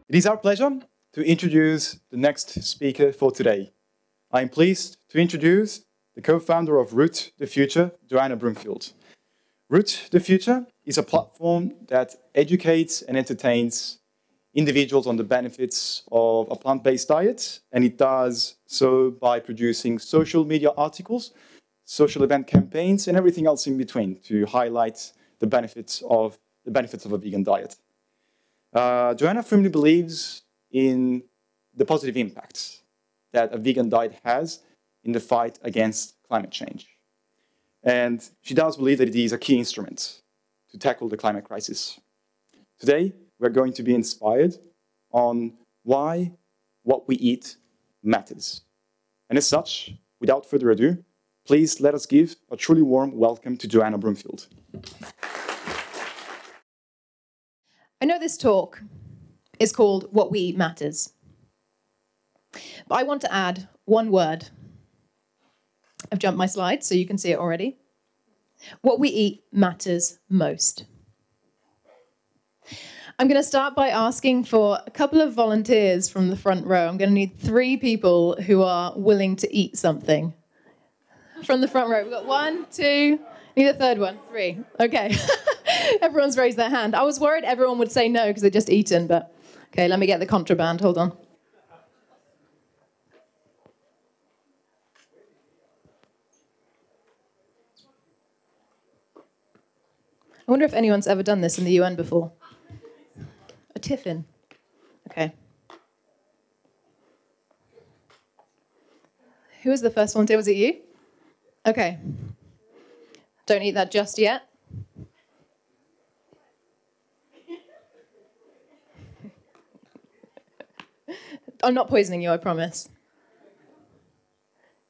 It is our pleasure to introduce the next speaker for today. I am pleased to introduce the co-founder of Root the Future, Joanna Broomfield. Root the Future is a platform that educates and entertains individuals on the benefits of a plant-based diet, and it does so by producing social media articles, social event campaigns, and everything else in between to highlight the benefits of a vegan diet. Joanna firmly believes in the positive impact that a vegan diet has in the fight against climate change. And she does believe that it is a key instrument to tackle the climate crisis. Today, we're going to be inspired on why what we eat matters. And as such, without further ado, please let us give a truly warm welcome to Joanna Broomfield. I know this talk is called What We Eat Matters, but I want to add one word. I've jumped my slide so you can see it already. What we eat matters most. I'm going to start by asking for a couple of volunteers from the front row. I'm going to need 3 people who are willing to eat something. From the front row, we've got 1, 2, need a third one, 3. Okay. Everyone's raised their hand. I was worried everyone would say no because they'd just eaten, but okay, let me get the contraband. Hold on. I wonder if anyone's ever done this in the UN before. A tiffin. Okay. Who was the first volunteer? Was it you? Okay. Don't eat that just yet. I'm not poisoning you, I promise.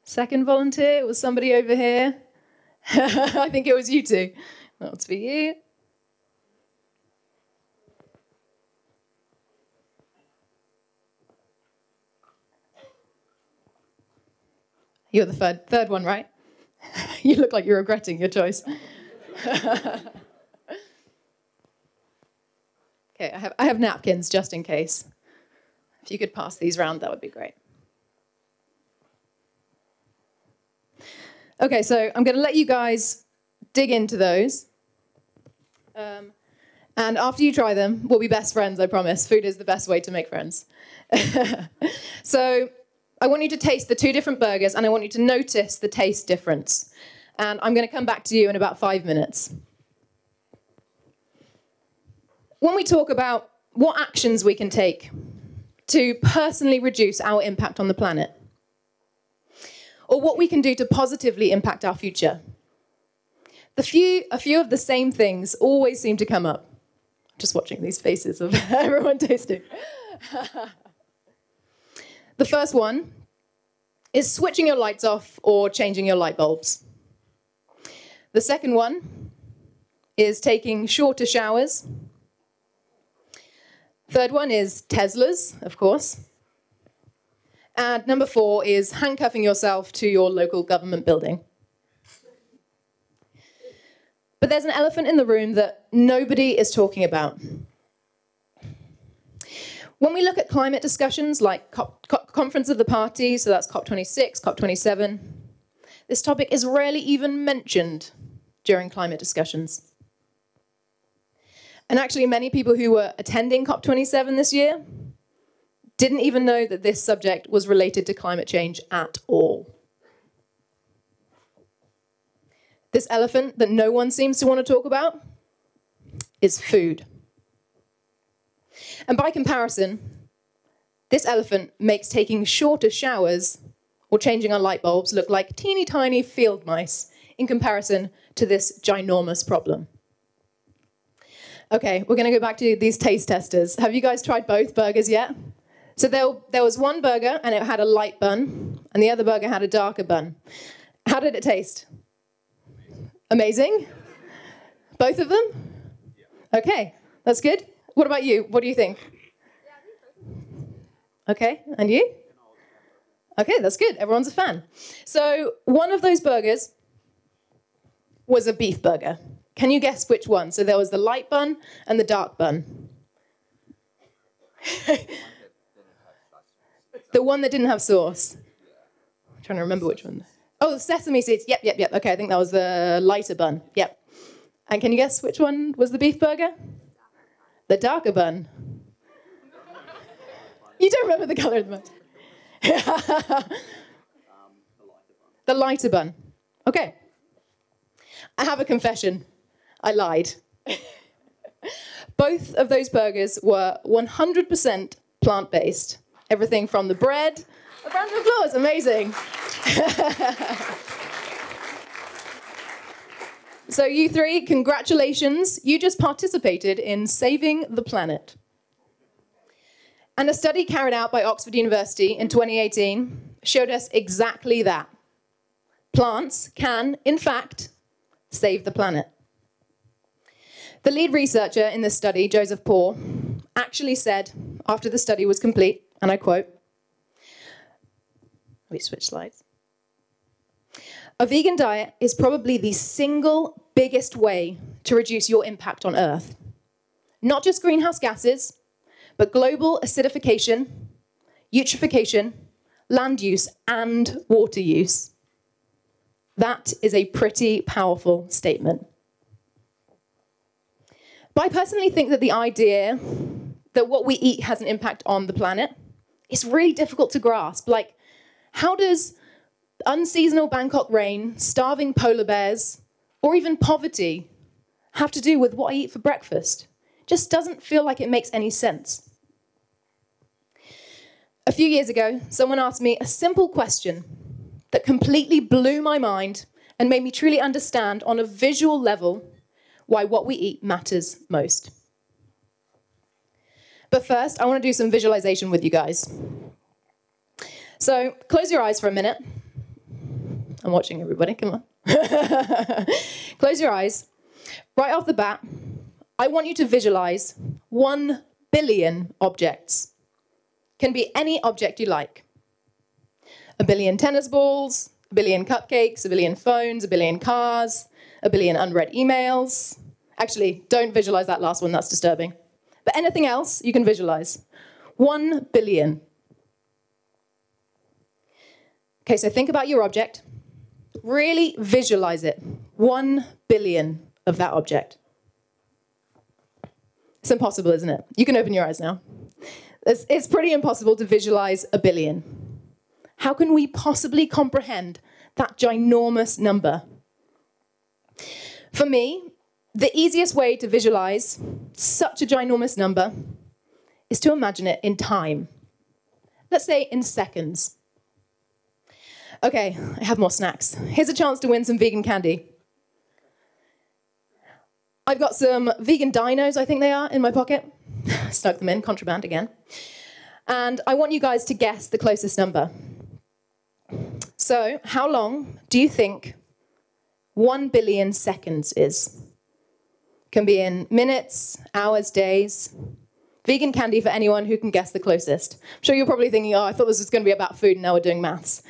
Second volunteer was somebody over here. I think it was you two. That's for you. You're the third one, right? You look like you're regretting your choice. Okay, I have napkins just in case. If you could pass these around, that would be great. Okay, so I'm going to let you guys dig into those. And after you try them, we'll be best friends, I promise. Food is the best way to make friends. So I want you to taste the 2 different burgers, and I want you to notice the taste difference. And I'm going to come back to you in about 5 minutes. When we talk about what actions we can take to personally reduce our impact on the planet, or what we can do to positively impact our future, a few of the same things always seem to come up. Just watching these faces of everyone tasting. The first one is switching your lights off or changing your light bulbs. The second one is taking shorter showers. Third one is Teslas, of course. And number 4 is handcuffing yourself to your local government building. But there's an elephant in the room that nobody is talking about. When we look at climate discussions like Conference of the Parties, so that's COP26, COP27, this topic is rarely even mentioned during climate discussions. And actually, many people who were attending COP27 this year didn't even know that this subject was related to climate change at all. This elephant that no one seems to want to talk about is food. And by comparison, this elephant makes taking shorter showers or changing our light bulbs look like teeny tiny field mice in comparison to this ginormous problem. Okay, we're going to go back to these taste testers. Have you guys tried both burgers yet? So there was one burger and it had a light bun, and the other burger had a darker bun. How did it taste? Amazing? Both of them? Okay, that's good. What about you? What do you think? Okay, and you? Okay, that's good. Everyone's a fan. So one of those burgers was a beef burger. Can you guess which one? So there was the light bun and the dark bun. The one that didn't have sauce. I'm trying to remember which one. Oh, the sesame seeds. Yep. Okay, I think that was the lighter bun. Yep. And can you guess which one was the beef burger? The darker bun. You don't remember the colour of the bun. The lighter bun. Okay. I have a confession. I lied. Both of those burgers were 100% plant-based. Everything from the bread. A round of applause. Amazing. So you three, congratulations. You just participated in saving the planet. And a study carried out by Oxford University in 2018 showed us exactly that. Plants can, in fact, save the planet. The lead researcher in this study, Joseph Poore, actually said, after the study was complete, and I quote, let me switch slides. A vegan diet is probably the single biggest way to reduce your impact on Earth. Not just greenhouse gases, but global acidification, eutrophication, land use, and water use. That is a pretty powerful statement. But I personally think that the idea that what we eat has an impact on the planet is really difficult to grasp. Like, how does unseasonal Bangkok rain, starving polar bears, or even poverty have to do with what I eat for breakfast? It just doesn't feel like it makes any sense. A few years ago, someone asked me a simple question that completely blew my mind and made me truly understand on a visual level why what we eat matters most. But first, I want to do some visualization with you guys. So close your eyes for a minute. I'm watching everybody, come on. Close your eyes. Right off the bat, I want you to visualize 1 billion objects. Can be any object you like. 1 billion tennis balls, 1 billion cupcakes, 1 billion phones, 1 billion cars, 1 billion unread emails. Actually, don't visualize that last one, that's disturbing. But anything else you can visualize. 1 billion. Okay, so think about your object. Really visualize it. 1 billion of that object. It's impossible, isn't it? You can open your eyes now. It's pretty impossible to visualize 1 billion. How can we possibly comprehend that ginormous number? For me, the easiest way to visualize such a ginormous number is to imagine it in time. Let's say in seconds. Okay, I have more snacks. Here's a chance to win some vegan candy. I've got some vegan dinos, I think they are, in my pocket. Snuck them in, contraband again. And I want you guys to guess the closest number. So, how long do you think 1 billion seconds is? Can be in minutes, hours, days. Vegan candy for anyone who can guess the closest. I'm sure you're probably thinking, oh, I thought this was going to be about food and now we're doing maths.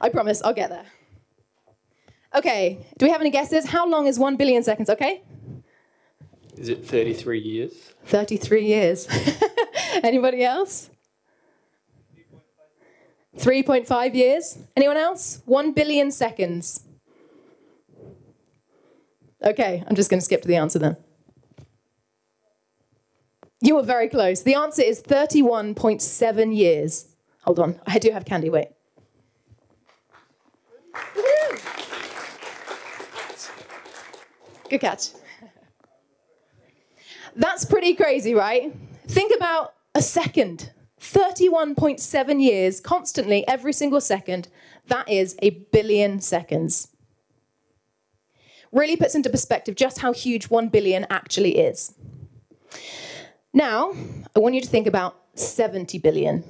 I promise, I'll get there. Okay, do we have any guesses? How long is 1 billion seconds, okay? Is it 33 years? 33 years. Anybody else? 3.5 years. Anyone else? 1 billion seconds. Okay, I'm just going to skip to the answer then. You were very close. The answer is 31.7 years. Hold on, I do have candy, wait. Good catch. That's pretty crazy, right? Think about a second. 31.7 years, constantly, every single second. That is 1 billion seconds. Really puts into perspective just how huge 1 billion actually is. Now, I want you to think about 70 billion.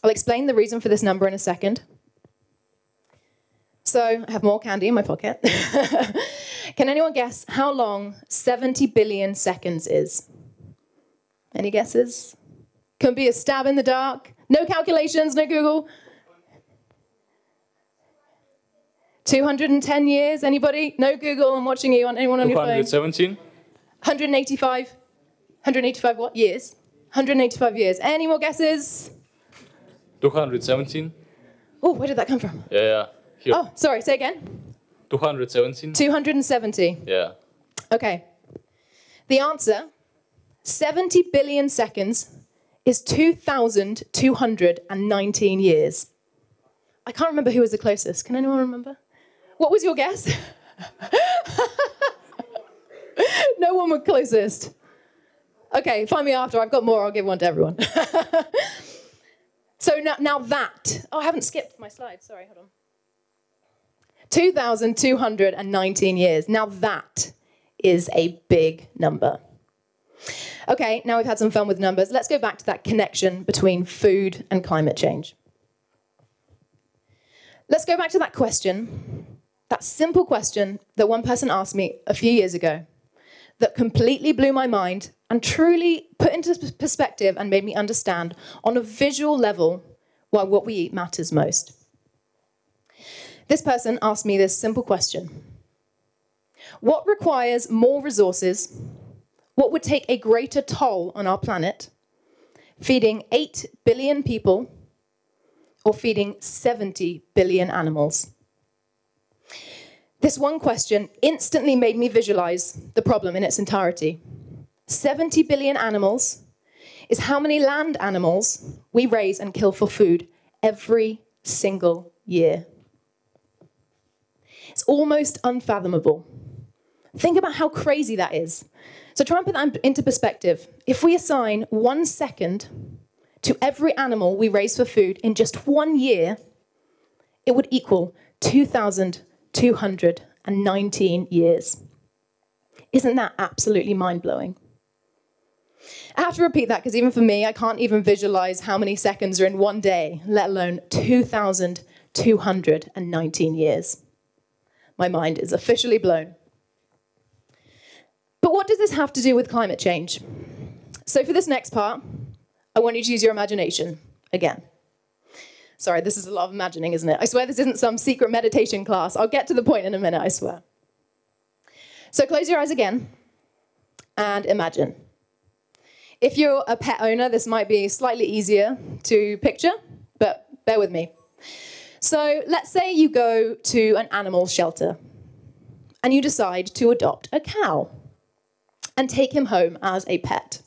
I'll explain the reason for this number in a second. So, I have more candy in my pocket. Can anyone guess how long 70 billion seconds is? Any guesses? Can be a stab in the dark. No calculations, no Google. 210 years, anybody? No Google, I'm watching you. Anyone on your phone? 217? 185. 185 what? Years? 185 years. Any more guesses? 217? Oh, where did that come from? Yeah. Here. Oh, sorry, say again. 217? 270. Yeah. Okay. The answer, 70 billion seconds, is 2,219 years. I can't remember who was the closest. Can anyone remember? What was your guess? No one was closest. Okay, find me after. I've got more. I'll give one to everyone. So now that... Oh, I haven't skipped my slide. Sorry, hold on. 2,219 years. Now that is a big number. Okay, now we've had some fun with numbers. Let's go back to that connection between food and climate change. Let's go back to that question, that simple question that one person asked me a few years ago that completely blew my mind and truly put into perspective and made me understand on a visual level why what we eat matters most. This person asked me this simple question. What requires more resources? What would take a greater toll on our planet? Feeding 8 billion people or feeding 70 billion animals? This one question instantly made me visualize the problem in its entirety. 70 billion animals is how many land animals we raise and kill for food every single year. It's almost unfathomable. Think about how crazy that is. So try and put that into perspective. If we assign 1 second to every animal we raise for food in just 1 year, it would equal 2,219 years. Isn't that absolutely mind-blowing? I have to repeat that because even for me, I can't even visualize how many seconds are in 1 day, let alone 2,219 years. My mind is officially blown. But what does this have to do with climate change? So for this next part, I want you to use your imagination again. Sorry, this is a lot of imagining, isn't it? I swear this isn't some secret meditation class. I'll get to the point in a minute, I swear. So close your eyes again and imagine. If you're a pet owner, this might be slightly easier to picture, but bear with me. So let's say you go to an animal shelter and you decide to adopt a cow and take him home as a pet.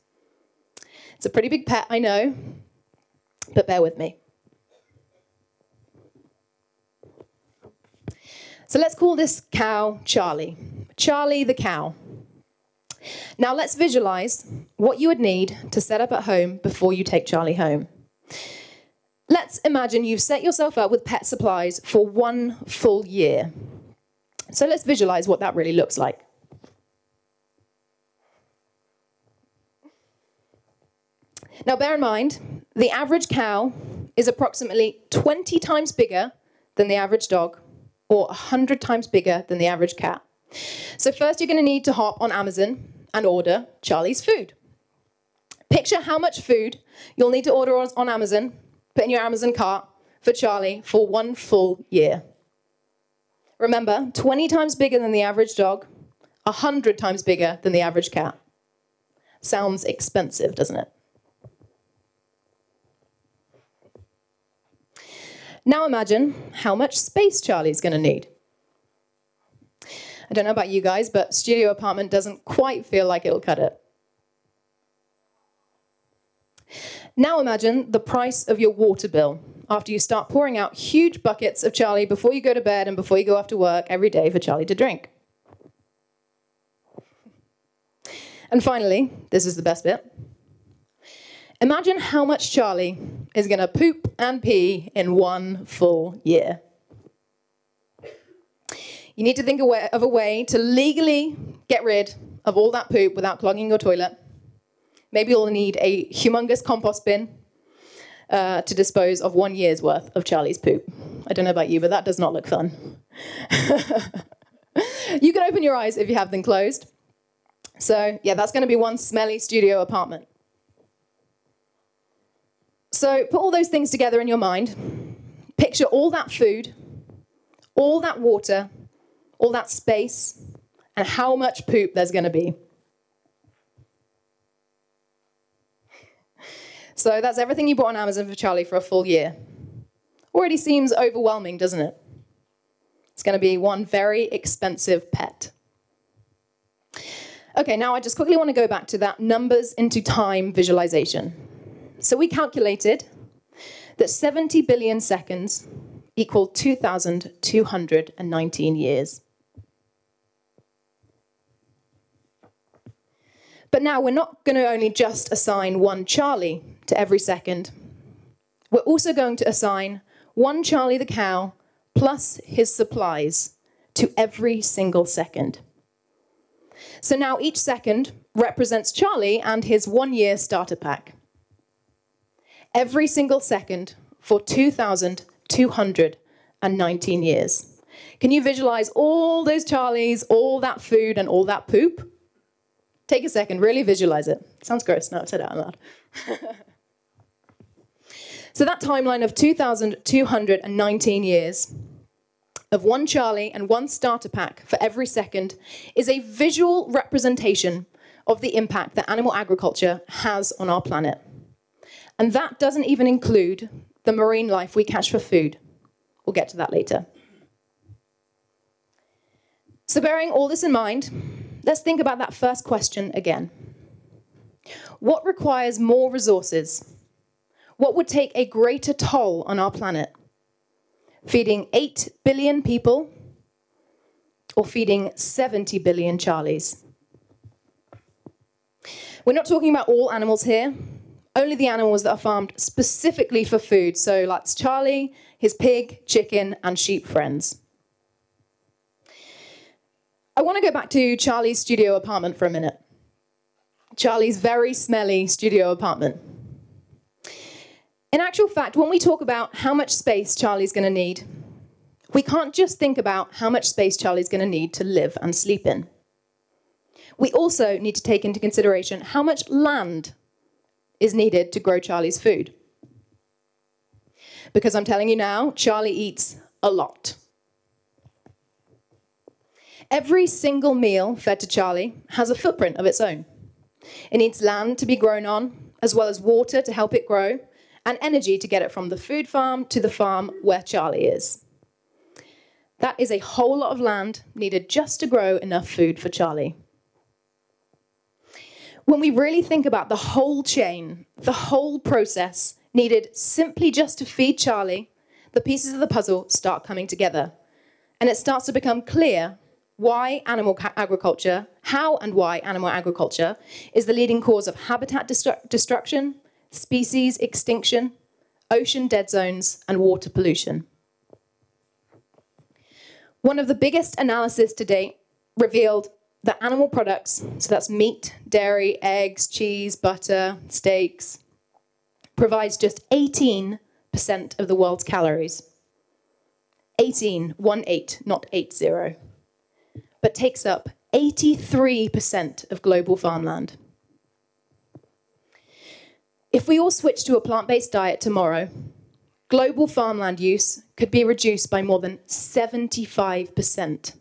It's a pretty big pet, I know, but bear with me. So let's call this cow Charlie. Charlie the cow. Now let's visualize what you would need to set up at home before you take Charlie home. Let's imagine you've set yourself up with pet supplies for 1 full year. So let's visualize what that really looks like. Now bear in mind, the average cow is approximately 20 times bigger than the average dog, or 100 times bigger than the average cat. So first you're going to need to hop on Amazon and order Charlie's food. Picture how much food you'll need to order on Amazon, put in your Amazon cart for Charlie for 1 full year. Remember, 20 times bigger than the average dog, 100 times bigger than the average cat. Sounds expensive, doesn't it? Now imagine how much space Charlie's going to need. I don't know about you guys, but studio apartment doesn't quite feel like it'll cut it. Now imagine the price of your water bill after you start pouring out huge buckets of Charlie before you go to bed and before you go off to work every day for Charlie to drink. And finally, this is the best bit. Imagine how much Charlie is going to poop and pee in 1 full year. You need to think of a way to legally get rid of all that poop without clogging your toilet. Maybe you'll need a humongous compost bin to dispose of 1 year's worth of Charlie's poop. I don't know about you, but that does not look fun. You can open your eyes if you have them closed. So yeah, that's going to be one smelly studio apartment. So put all those things together in your mind. Picture all that food, all that water, all that space, and how much poop there's going to be. So that's everything you bought on Amazon for Charlie for a full year. Already seems overwhelming, doesn't it? It's going to be one very expensive pet. Okay, now I just quickly want to go back to that numbers into time visualization. So we calculated that 70 billion seconds equal 2,219 years. But now we're not going to only just assign one Charlie to every second. We're also going to assign one Charlie the cow plus his supplies to every single second. So now each second represents Charlie and his 1 year starter pack. Every single second for 2,219 years. Can you visualize all those Charlies, all that food, and all that poop? Take a second, really visualize it. Sounds gross now I've said it out loud. So that timeline of 2,219 years of one Charlie and one starter pack for every second is a visual representation of the impact that animal agriculture has on our planet. And that doesn't even include the marine life we catch for food. We'll get to that later. So bearing all this in mind, let's think about that first question again. What requires more resources? What would take a greater toll on our planet? Feeding 8 billion people or feeding 70 billion Charlies? We're not talking about all animals here, only the animals that are farmed specifically for food. So that's Charlie, his pig, chicken, and sheep friends. I want to go back to Charlie's studio apartment for a minute. Charlie's very smelly studio apartment. In actual fact, when we talk about how much space Charlie's going to need, we can't just think about how much space Charlie's going to need to live and sleep in. We also need to take into consideration how much land is needed to grow Charlie's food. Because I'm telling you now, Charlie eats a lot. Every single meal fed to Charlie has a footprint of its own. It needs land to be grown on, as well as water to help it grow, and energy to get it from the food farm to the farm where Charlie is. That is a whole lot of land needed just to grow enough food for Charlie. When we really think about the whole chain, the whole process needed simply just to feed Charlie, the pieces of the puzzle start coming together. And it starts to become clear why animal agriculture, how and why animal agriculture is the leading cause of habitat destruction, species extinction, ocean dead zones, and water pollution. One of the biggest analyses to date revealed that animal products, so that's meat, dairy, eggs, cheese, butter, steaks, provides just 18% of the world's calories. 18, 1-8, not 80, but takes up 83% of global farmland. If we all switch to a plant-based diet tomorrow, global farmland use could be reduced by more than 75%.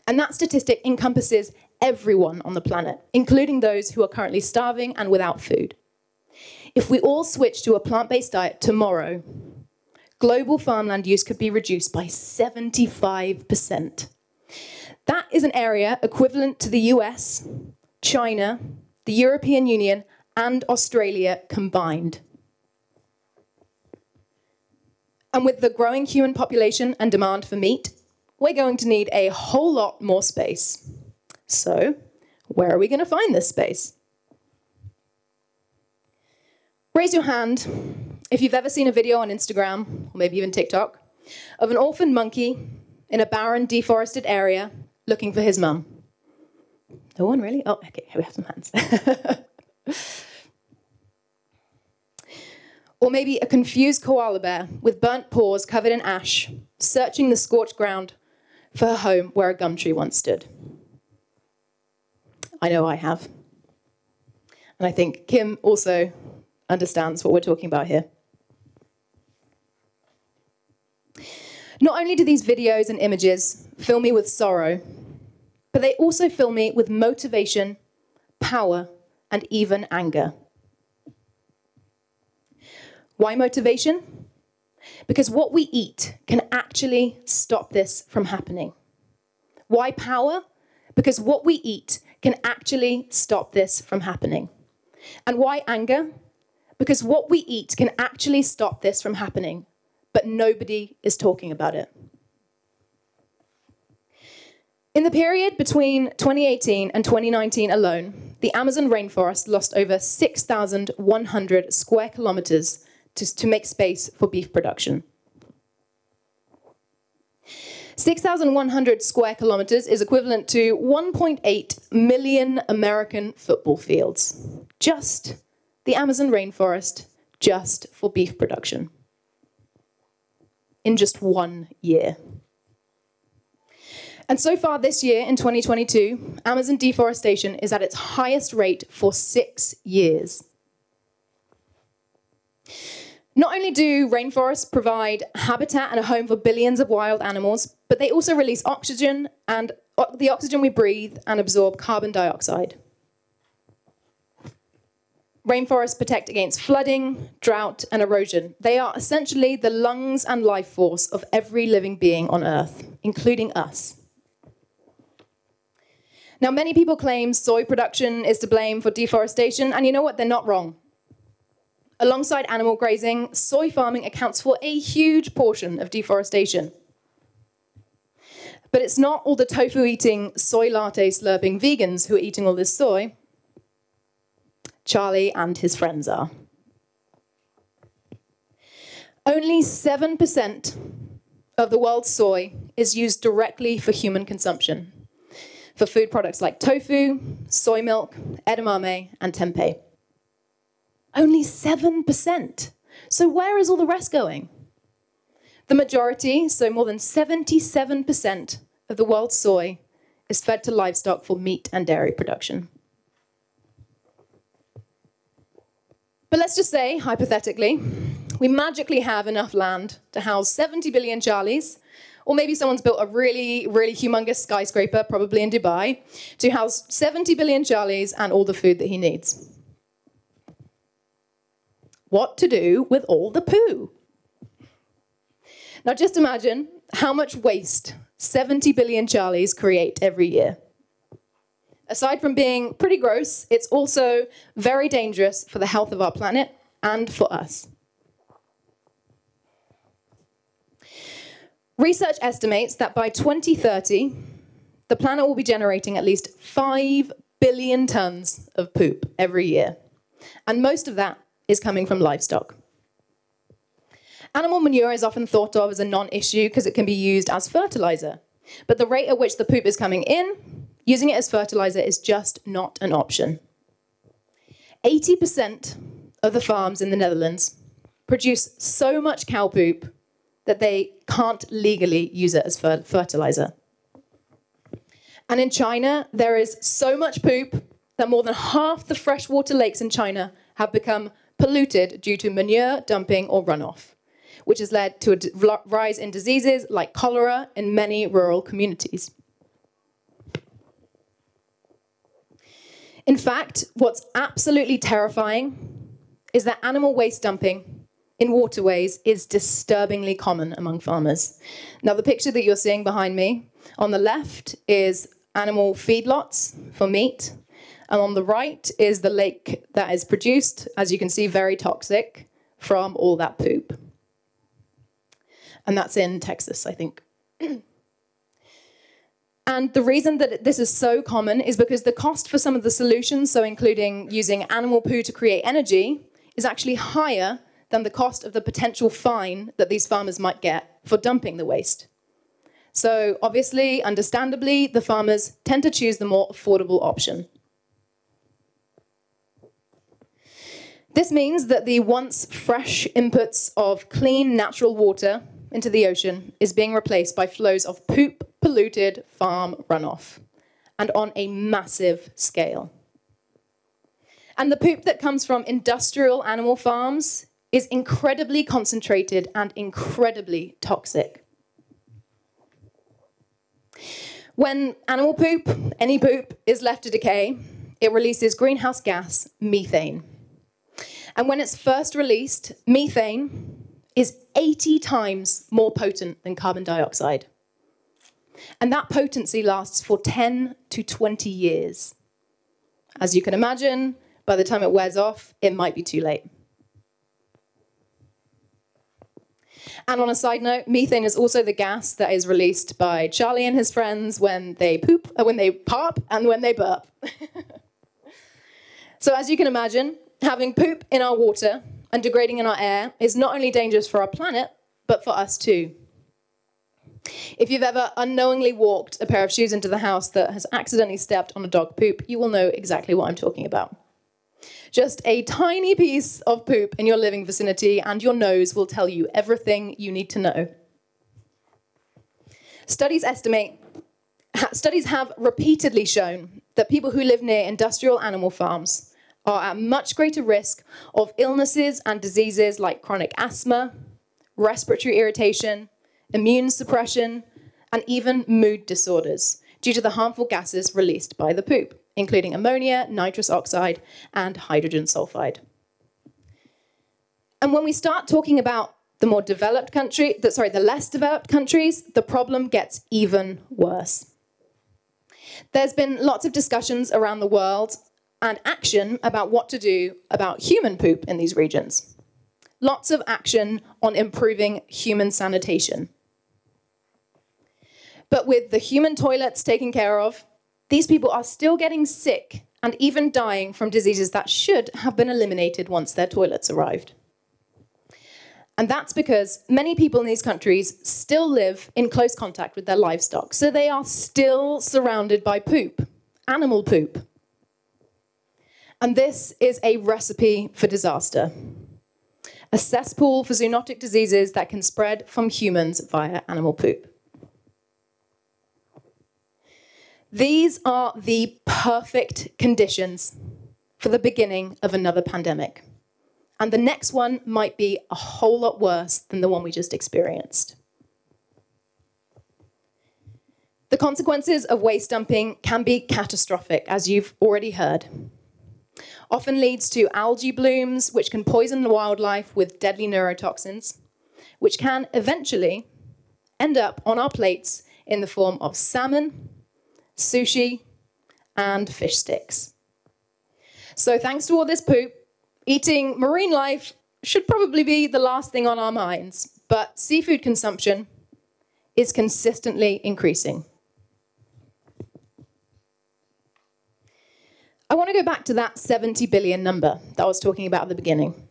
And that statistic encompasses everyone on the planet, including those who are currently starving and without food. If we all switch to a plant-based diet tomorrow, global farmland use could be reduced by 75%. That is an area equivalent to the US, China, the European Union, and Australia combined. And with the growing human population and demand for meat, we're going to need a whole lot more space. So, where are we going to find this space? Raise your hand if you've ever seen a video on Instagram, or maybe even TikTok, of an orphaned monkey in a barren, deforested area looking for his mum. No one really? Oh, okay, here we have some hands. Or maybe a confused koala bear with burnt paws covered in ash, searching the scorched ground for her home where a gum tree once stood. I know I have. And I think Kim also understands what we're talking about here. Not only do these videos and images fill me with sorrow, but they also fill me with motivation, power, and even anger. Why motivation? Because what we eat can actually stop this from happening. Why power? Because what we eat can actually stop this from happening. And why anger? Because what we eat can actually stop this from happening, but nobody is talking about it. In the period between 2018 and 2019 alone, the Amazon rainforest lost over 6,100 square kilometers to make space for beef production. 6,100 square kilometers is equivalent to 1.8 million American football fields. Just the Amazon rainforest, just for beef production. In just 1 year. And so far this year, in 2022, Amazon deforestation is at its highest rate for 6 years. Not only do rainforests provide habitat and a home for billions of wild animals, but they also release oxygen, and the oxygen we breathe and absorb carbon dioxide. Rainforests protect against flooding, drought, and erosion. They are essentially the lungs and life force of every living being on Earth, including us. Now, many people claim soy production is to blame for deforestation, and you know what? They're not wrong. Alongside animal grazing, soy farming accounts for a huge portion of deforestation. But it's not all the tofu-eating, soy latte slurping vegans who are eating all this soy. Charlie and his friends are. Only 7% of the world's soy is used directly for human consumption, for food products like tofu, soy milk, edamame, and tempeh. Only 7%. So where is all the rest going? The majority, so more than 77% of the world's soy, is fed to livestock for meat and dairy production. But let's just say, hypothetically, we magically have enough land to house 70 billion Charlies, or maybe someone's built a really, really humongous skyscraper, probably in Dubai, to house 70 billion Charlies and all the food that he needs. What to do with all the poo? Now just imagine how much waste 70 billion Charlies create every year. Aside from being pretty gross, it's also very dangerous for the health of our planet and for us. Research estimates that by 2030, the planet will be generating at least 5 billion tons of poop every year. And most of that is coming from livestock. Animal manure is often thought of as a non-issue because it can be used as fertilizer. But the rate at which the poop is coming in, using it as fertilizer is just not an option. 80% of the farms in the Netherlands produce so much cow poop that they can't legally use it as fertilizer. And in China, there is so much poop that more than half the freshwater lakes in China have become polluted due to manure dumping or runoff, which has led to a rise in diseases like cholera in many rural communities. In fact, what's absolutely terrifying is that animal waste dumping in waterways is disturbingly common among farmers. Now, the picture that you're seeing behind me, on the left is animal feedlots for meat, and on the right is the lake that is produced, as you can see, very toxic from all that poop. And that's in Texas, I think. And the reason that this is so common is because the cost for some of the solutions, so including using animal poo to create energy, is actually higher than the cost of the potential fine that these farmers might get for dumping the waste. So obviously, understandably, the farmers tend to choose the more affordable option. This means that the once fresh inputs of clean natural water into the ocean is being replaced by flows of poop-polluted farm runoff, and on a massive scale. And the poop that comes from industrial animal farms is incredibly concentrated and incredibly toxic. When animal poop, any poop, is left to decay, it releases greenhouse gas methane. And when it's first released, methane is 80 times more potent than carbon dioxide. And that potency lasts for 10 to 20 years. As you can imagine, by the time it wears off, it might be too late. And on a side note, methane is also the gas that is released by Charlie and his friends when they poop, when they pop, and when they burp. So as you can imagine, having poop in our water and degrading in our air is not only dangerous for our planet, but for us too. If you've ever unknowingly walked a pair of shoes into the house that has accidentally stepped on a dog poop, you will know exactly what I'm talking about. Just a tiny piece of poop in your living vicinity and your nose will tell you everything you need to know. Studies have repeatedly shown that people who live near industrial animal farms are at much greater risk of illnesses and diseases like chronic asthma, respiratory irritation, immune suppression, and even mood disorders due to the harmful gases released by the poop, including ammonia, nitrous oxide, and hydrogen sulfide. And when we start talking about the less developed countries, the problem gets even worse. There's been lots of discussions around the world and action about what to do about human poop in these regions. Lots of action on improving human sanitation. But with the human toilets taken care of, these people are still getting sick and even dying from diseases that should have been eliminated once their toilets arrived. And that's because many people in these countries still live in close contact with their livestock, so they are still surrounded by poop, animal poop. And this is a recipe for disaster. A cesspool for zoonotic diseases that can spread from humans via animal poop. These are the perfect conditions for the beginning of another pandemic. And the next one might be a whole lot worse than the one we just experienced. The consequences of waste dumping can be catastrophic, as you've already heard. Often leads to algae blooms, which can poison the wildlife with deadly neurotoxins, which can eventually end up on our plates in the form of salmon, sushi, and fish sticks. So thanks to all this poop, eating marine life should probably be the last thing on our minds, but seafood consumption is consistently increasing. I want to go back to that 70 billion number that I was talking about at the beginning.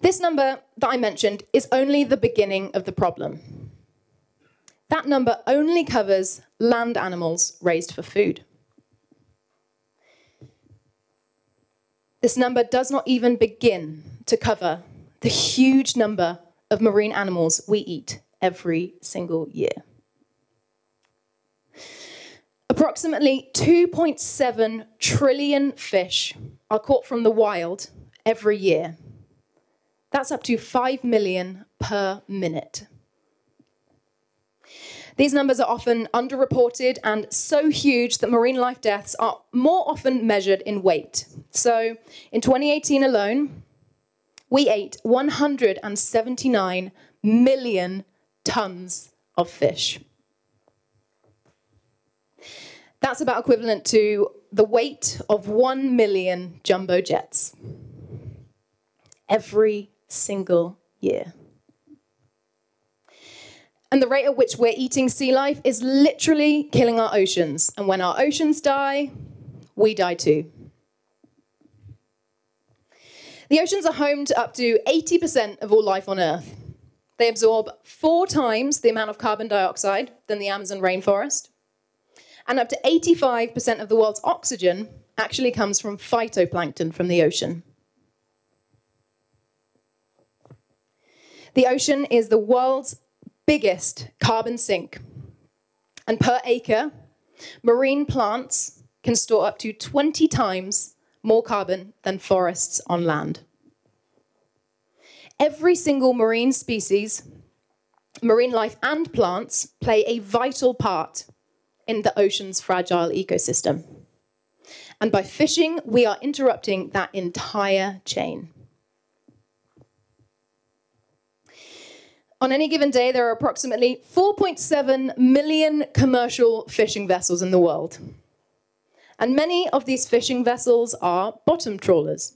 This number that I mentioned is only the beginning of the problem. That number only covers land animals raised for food. This number does not even begin to cover the huge number of marine animals we eat every single year. Approximately 2.7 trillion fish are caught from the wild every year. That's up to 5 million per minute. These numbers are often underreported and so huge that marine life deaths are more often measured in weight. So in 2018 alone, we ate 179 million tons of fish. That's about equivalent to the weight of 1 million jumbo jets every single year. And the rate at which we're eating sea life is literally killing our oceans. And when our oceans die, we die too. The oceans are home to up to 80% of all life on Earth. They absorb 4 times the amount of carbon dioxide than the Amazon rainforest. And up to 85% of the world's oxygen actually comes from phytoplankton from the ocean. The ocean is the world's biggest carbon sink. And per acre, marine plants can store up to 20 times more carbon than forests on land. Every single marine species, marine life and plants play a vital part in the ocean's fragile ecosystem. And by fishing, we are interrupting that entire chain. On any given day, there are approximately 4.7 million commercial fishing vessels in the world. And many of these fishing vessels are bottom trawlers.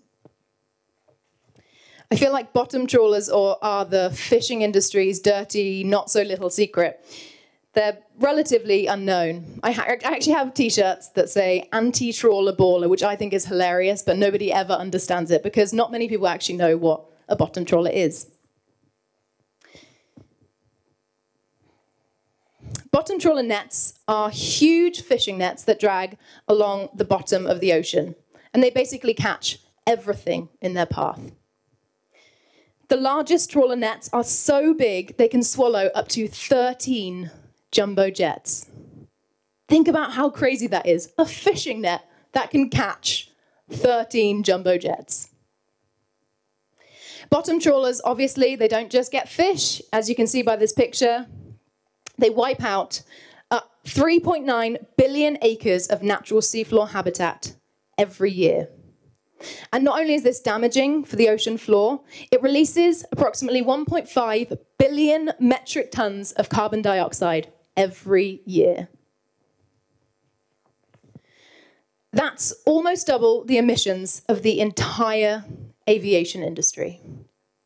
I feel like bottom trawlers are the fishing industry's dirty, not-so-little secret. They're relatively unknown. I actually have T-shirts that say anti-trawler baller, which I think is hilarious, but nobody ever understands it because not many people actually know what a bottom trawler is. Bottom trawler nets are huge fishing nets that drag along the bottom of the ocean, and they basically catch everything in their path. The largest trawler nets are so big they can swallow up to 13 jumbo jets. Think about how crazy that is. A fishing net that can catch 13 jumbo jets. Bottom trawlers, obviously, they don't just get fish. As you can see by this picture, they wipe out 3.9 billion acres of natural seafloor habitat every year. And not only is this damaging for the ocean floor, it releases approximately 1.5 billion metric tons of carbon dioxide every year. That's almost double the emissions of the entire aviation industry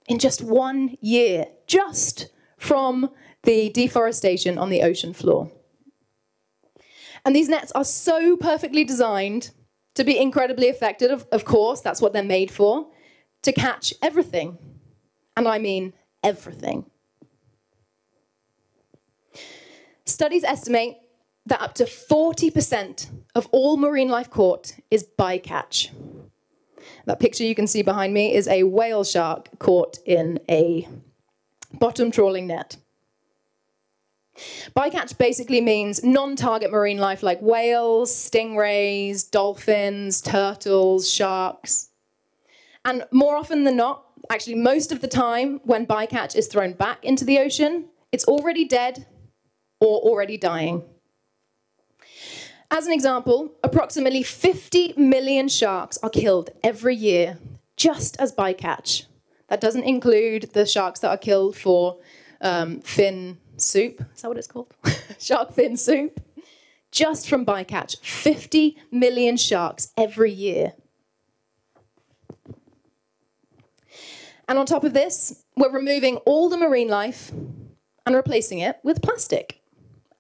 in just 1 year, just from the deforestation on the ocean floor. And these nets are so perfectly designed to be incredibly effective, of course, that's what they're made for, to catch everything. And I mean everything. Studies estimate that up to 40% of all marine life caught is bycatch. That picture you can see behind me is a whale shark caught in a bottom trawling net. Bycatch basically means non-target marine life like whales, stingrays, dolphins, turtles, sharks. And more often than not, actually most of the time when bycatch is thrown back into the ocean, it's already dead or already dying. As an example, approximately 50 million sharks are killed every year just as bycatch. That doesn't include the sharks that are killed for fin soup. Is that what it's called? Shark fin soup. Just from bycatch, 50 million sharks every year. And on top of this, we're removing all the marine life and replacing it with plastic.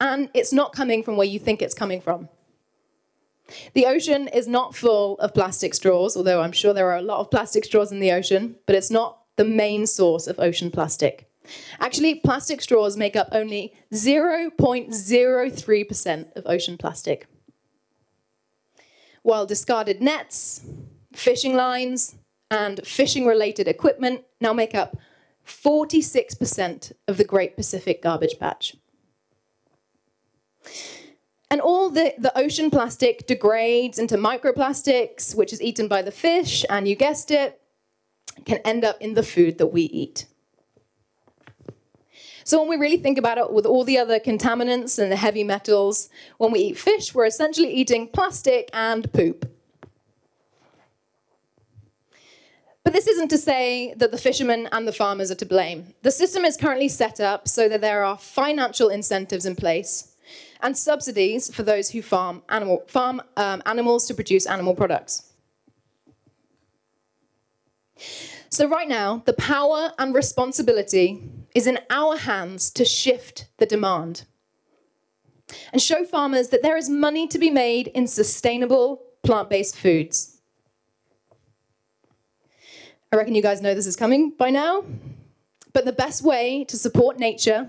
And it's not coming from where you think it's coming from. The ocean is not full of plastic straws, although I'm sure there are a lot of plastic straws in the ocean, but it's not the main source of ocean plastic. Actually, plastic straws make up only 0.03% of ocean plastic. While discarded nets, fishing lines, and fishing-related equipment now make up 46% of the Great Pacific Garbage Patch. And all the ocean plastic degrades into microplastics, which is eaten by the fish, and you guessed it, can end up in the food that we eat. So when we really think about it, with all the other contaminants and the heavy metals, when we eat fish, we're essentially eating plastic and poop. But this isn't to say that the fishermen and the farmers are to blame. The system is currently set up so that there are financial incentives in place and subsidies for those who farm animals to produce animal products. So right now, the power and responsibility is in our hands to shift the demand and show farmers that there is money to be made in sustainable plant-based foods. I reckon you guys know this is coming by now, but the best way to support nature,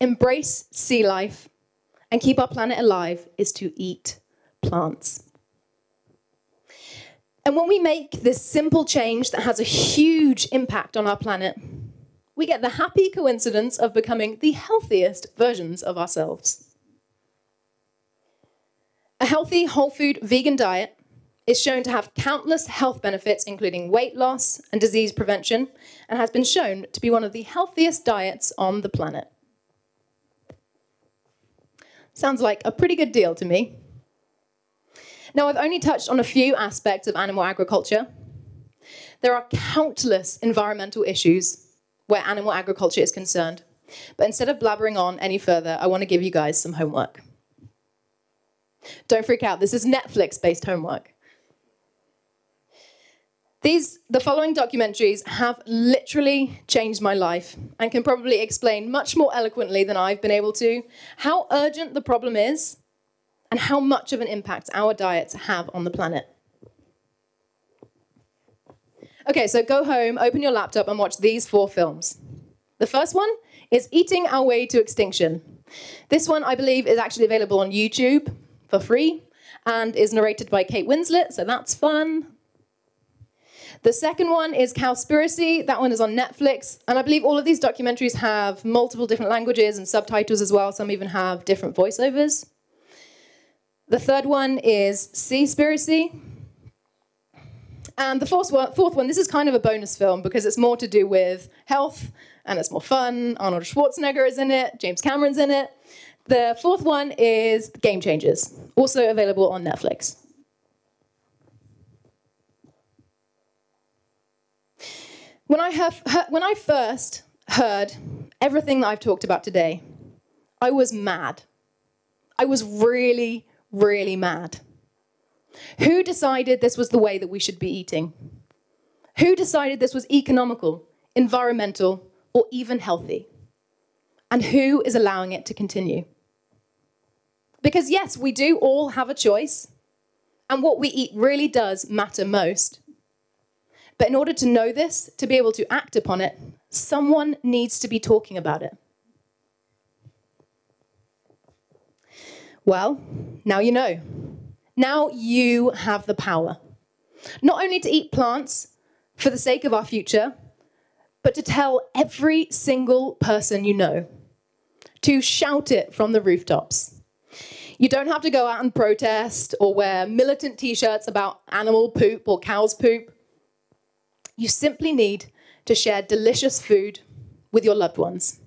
embrace sea life, and keep our planet alive is to eat plants. And when we make this simple change that has a huge impact on our planet, we get the happy coincidence of becoming the healthiest versions of ourselves. A healthy, whole food, vegan diet is shown to have countless health benefits, including weight loss and disease prevention, and has been shown to be one of the healthiest diets on the planet. Sounds like a pretty good deal to me. Now, I've only touched on a few aspects of animal agriculture. There are countless environmental issues where animal agriculture is concerned. But instead of blabbering on any further, I want to give you guys some homework. Don't freak out, this is Netflix-based homework. The following documentaries have literally changed my life and can probably explain much more eloquently than I've been able to how urgent the problem is and how much of an impact our diets have on the planet. Okay, so go home, open your laptop and watch these 4 films. The first one is Eating Our Way to Extinction. This one, I believe, is actually available on YouTube for free and is narrated by Kate Winslet, so that's fun. The second one is Cowspiracy. That one is on Netflix. And I believe all of these documentaries have multiple different languages and subtitles as well. Some even have different voiceovers. The third one is Seaspiracy. And the fourth one, this is kind of a bonus film because it's more to do with health and it's more fun. Arnold Schwarzenegger is in it. James Cameron's in it. The fourth one is Game Changers, also available on Netflix. When I first heard everything that I've talked about today, I was mad. I was really, really mad. Who decided this was the way that we should be eating? Who decided this was economical, environmental, or even healthy? And who is allowing it to continue? Because yes, we do all have a choice, and what we eat really does matter most. But in order to know this, to be able to act upon it, someone needs to be talking about it. Well, now you know. Now you have the power. Not only to eat plants for the sake of our future, but to tell every single person you know. To shout it from the rooftops. You don't have to go out and protest or wear militant t-shirts about animal poop or cow's poop. You simply need to share delicious food with your loved ones.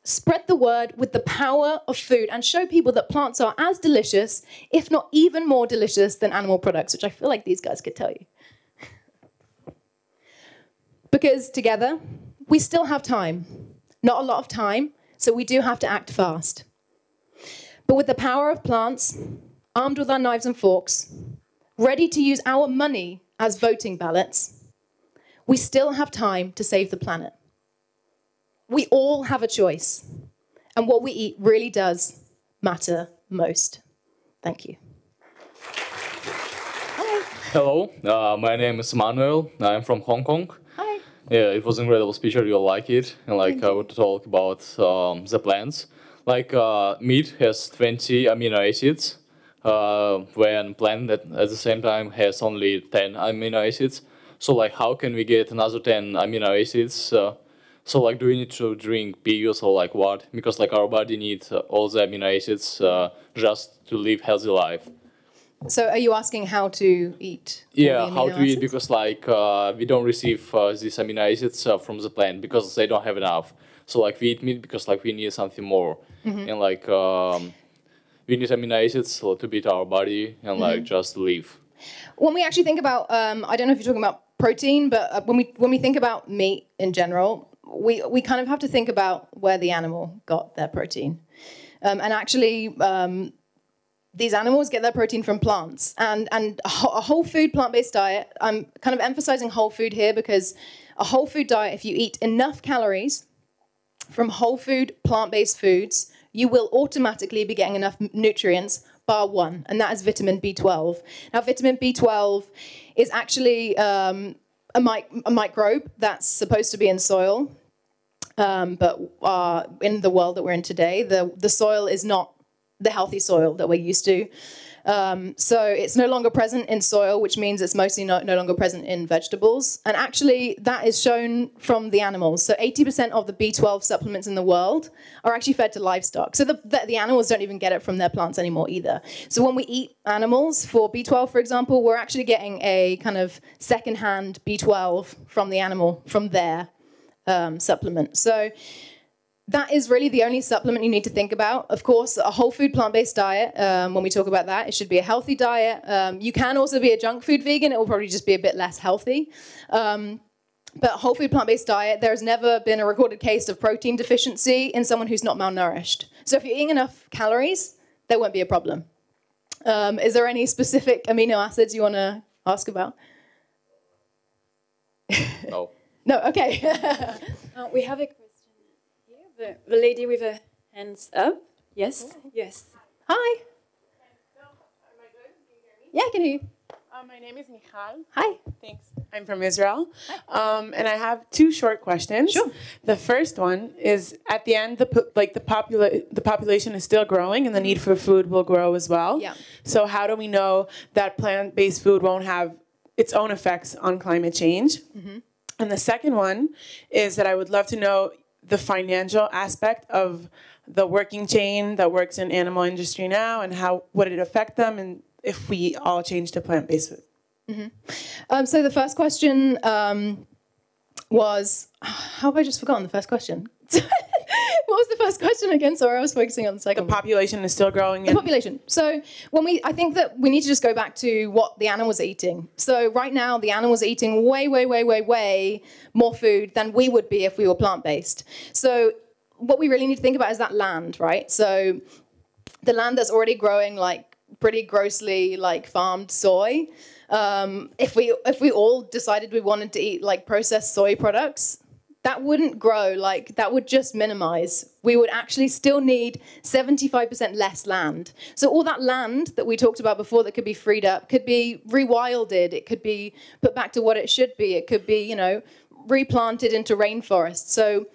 Spread the word with the power of food and show people that plants are as delicious, if not even more delicious than animal products, which I feel like these guys could tell you. Because together, we still have time. Not a lot of time, so we do have to act fast. But with the power of plants, armed with our knives and forks, ready to use our money as voting ballots, we still have time to save the planet. We all have a choice, and what we eat really does matter most. Thank you. Hi. Hello, my name is Manuel. I'm from Hong Kong. Hi. Yeah, it was an incredible speech. You'll like it. And I would talk about the plants. Meat has 20 amino acids, when plant that at the same time has only 10 amino acids. So how can we get another 10 amino acids? Do we need to drink pills or what? Because our body needs all the amino acids just to live healthy life. So are you asking how to eat? Yeah, how to eat, because we don't receive these amino acids from the plant because they don't have enough. So we eat meat because we need something more. Mm-hmm. And we need amino acids to beat our body and just live. When we actually think about, I don't know if you're talking about protein, but when we think about meat in general, we kind of have to think about where the animal got their protein. And actually, these animals get their protein from plants. And a whole food plant-based diet, I'm kind of emphasizing whole food here because a whole food diet, if you eat enough calories from whole food plant-based foods, you will automatically be getting enough nutrients, bar one, and that is vitamin B12. Now, vitamin B12 is actually a microbe that's supposed to be in soil, but in the world that we're in today, the soil is not the healthy soil that we're used to. So it's no longer present in soil, which means it's mostly no longer present in vegetables. And actually, that is shown from the animals. So 80% of the B12 supplements in the world are actually fed to livestock. So the animals don't even get it from their plants anymore either. So when we eat animals for B12, for example, we're actually getting a kind of secondhand B12 from the animal, from their supplement. So that is really the only supplement you need to think about. Of course, a whole food plant-based diet, when we talk about that, it should be a healthy diet. You can also be a junk food vegan. It will probably just be a bit less healthy. But whole food plant-based diet, there's never been a recorded case of protein deficiency in someone who's not malnourished. So if you're eating enough calories, there won't be a problem. Is there any specific amino acids you want to ask about? No. No, okay. We have a question here. The lady with her hands up. Yes, yes. Hi. Yeah, I can hear you. My name is Michal. Hi. Thanks. I'm from Israel. And I have two short questions. Sure. The first one is, at the end, the population is still growing and the need for food will grow as well. Yeah. So how do we know that plant-based food won't have its own effects on climate change? Mm-hmm. And the second one is that I would love to know the financial aspect of the working chain that works in animal industry now, and how would it affect them, and if we all change to plant-based food. Mm-hmm. So the first question was, how have I just forgotten the first question? What was the first question again? Sorry, I was focusing on the second The population is still growing. The population. So I think that we need to just go back to what the animals are eating. So right now, the animals are eating way, way, way, way, way more food than we would be if we were plant-based. So what we really need to think about is that land, right? So the land that's already growing like pretty grossly like farmed soy. If we all decided we wanted to eat like processed soy products, that wouldn't grow, like that would just minimize. We would actually still need 75% less land. So all that land that we talked about before that could be freed up could be rewilded, it could be put back to what it should be, it could be, you know, replanted into rainforest. So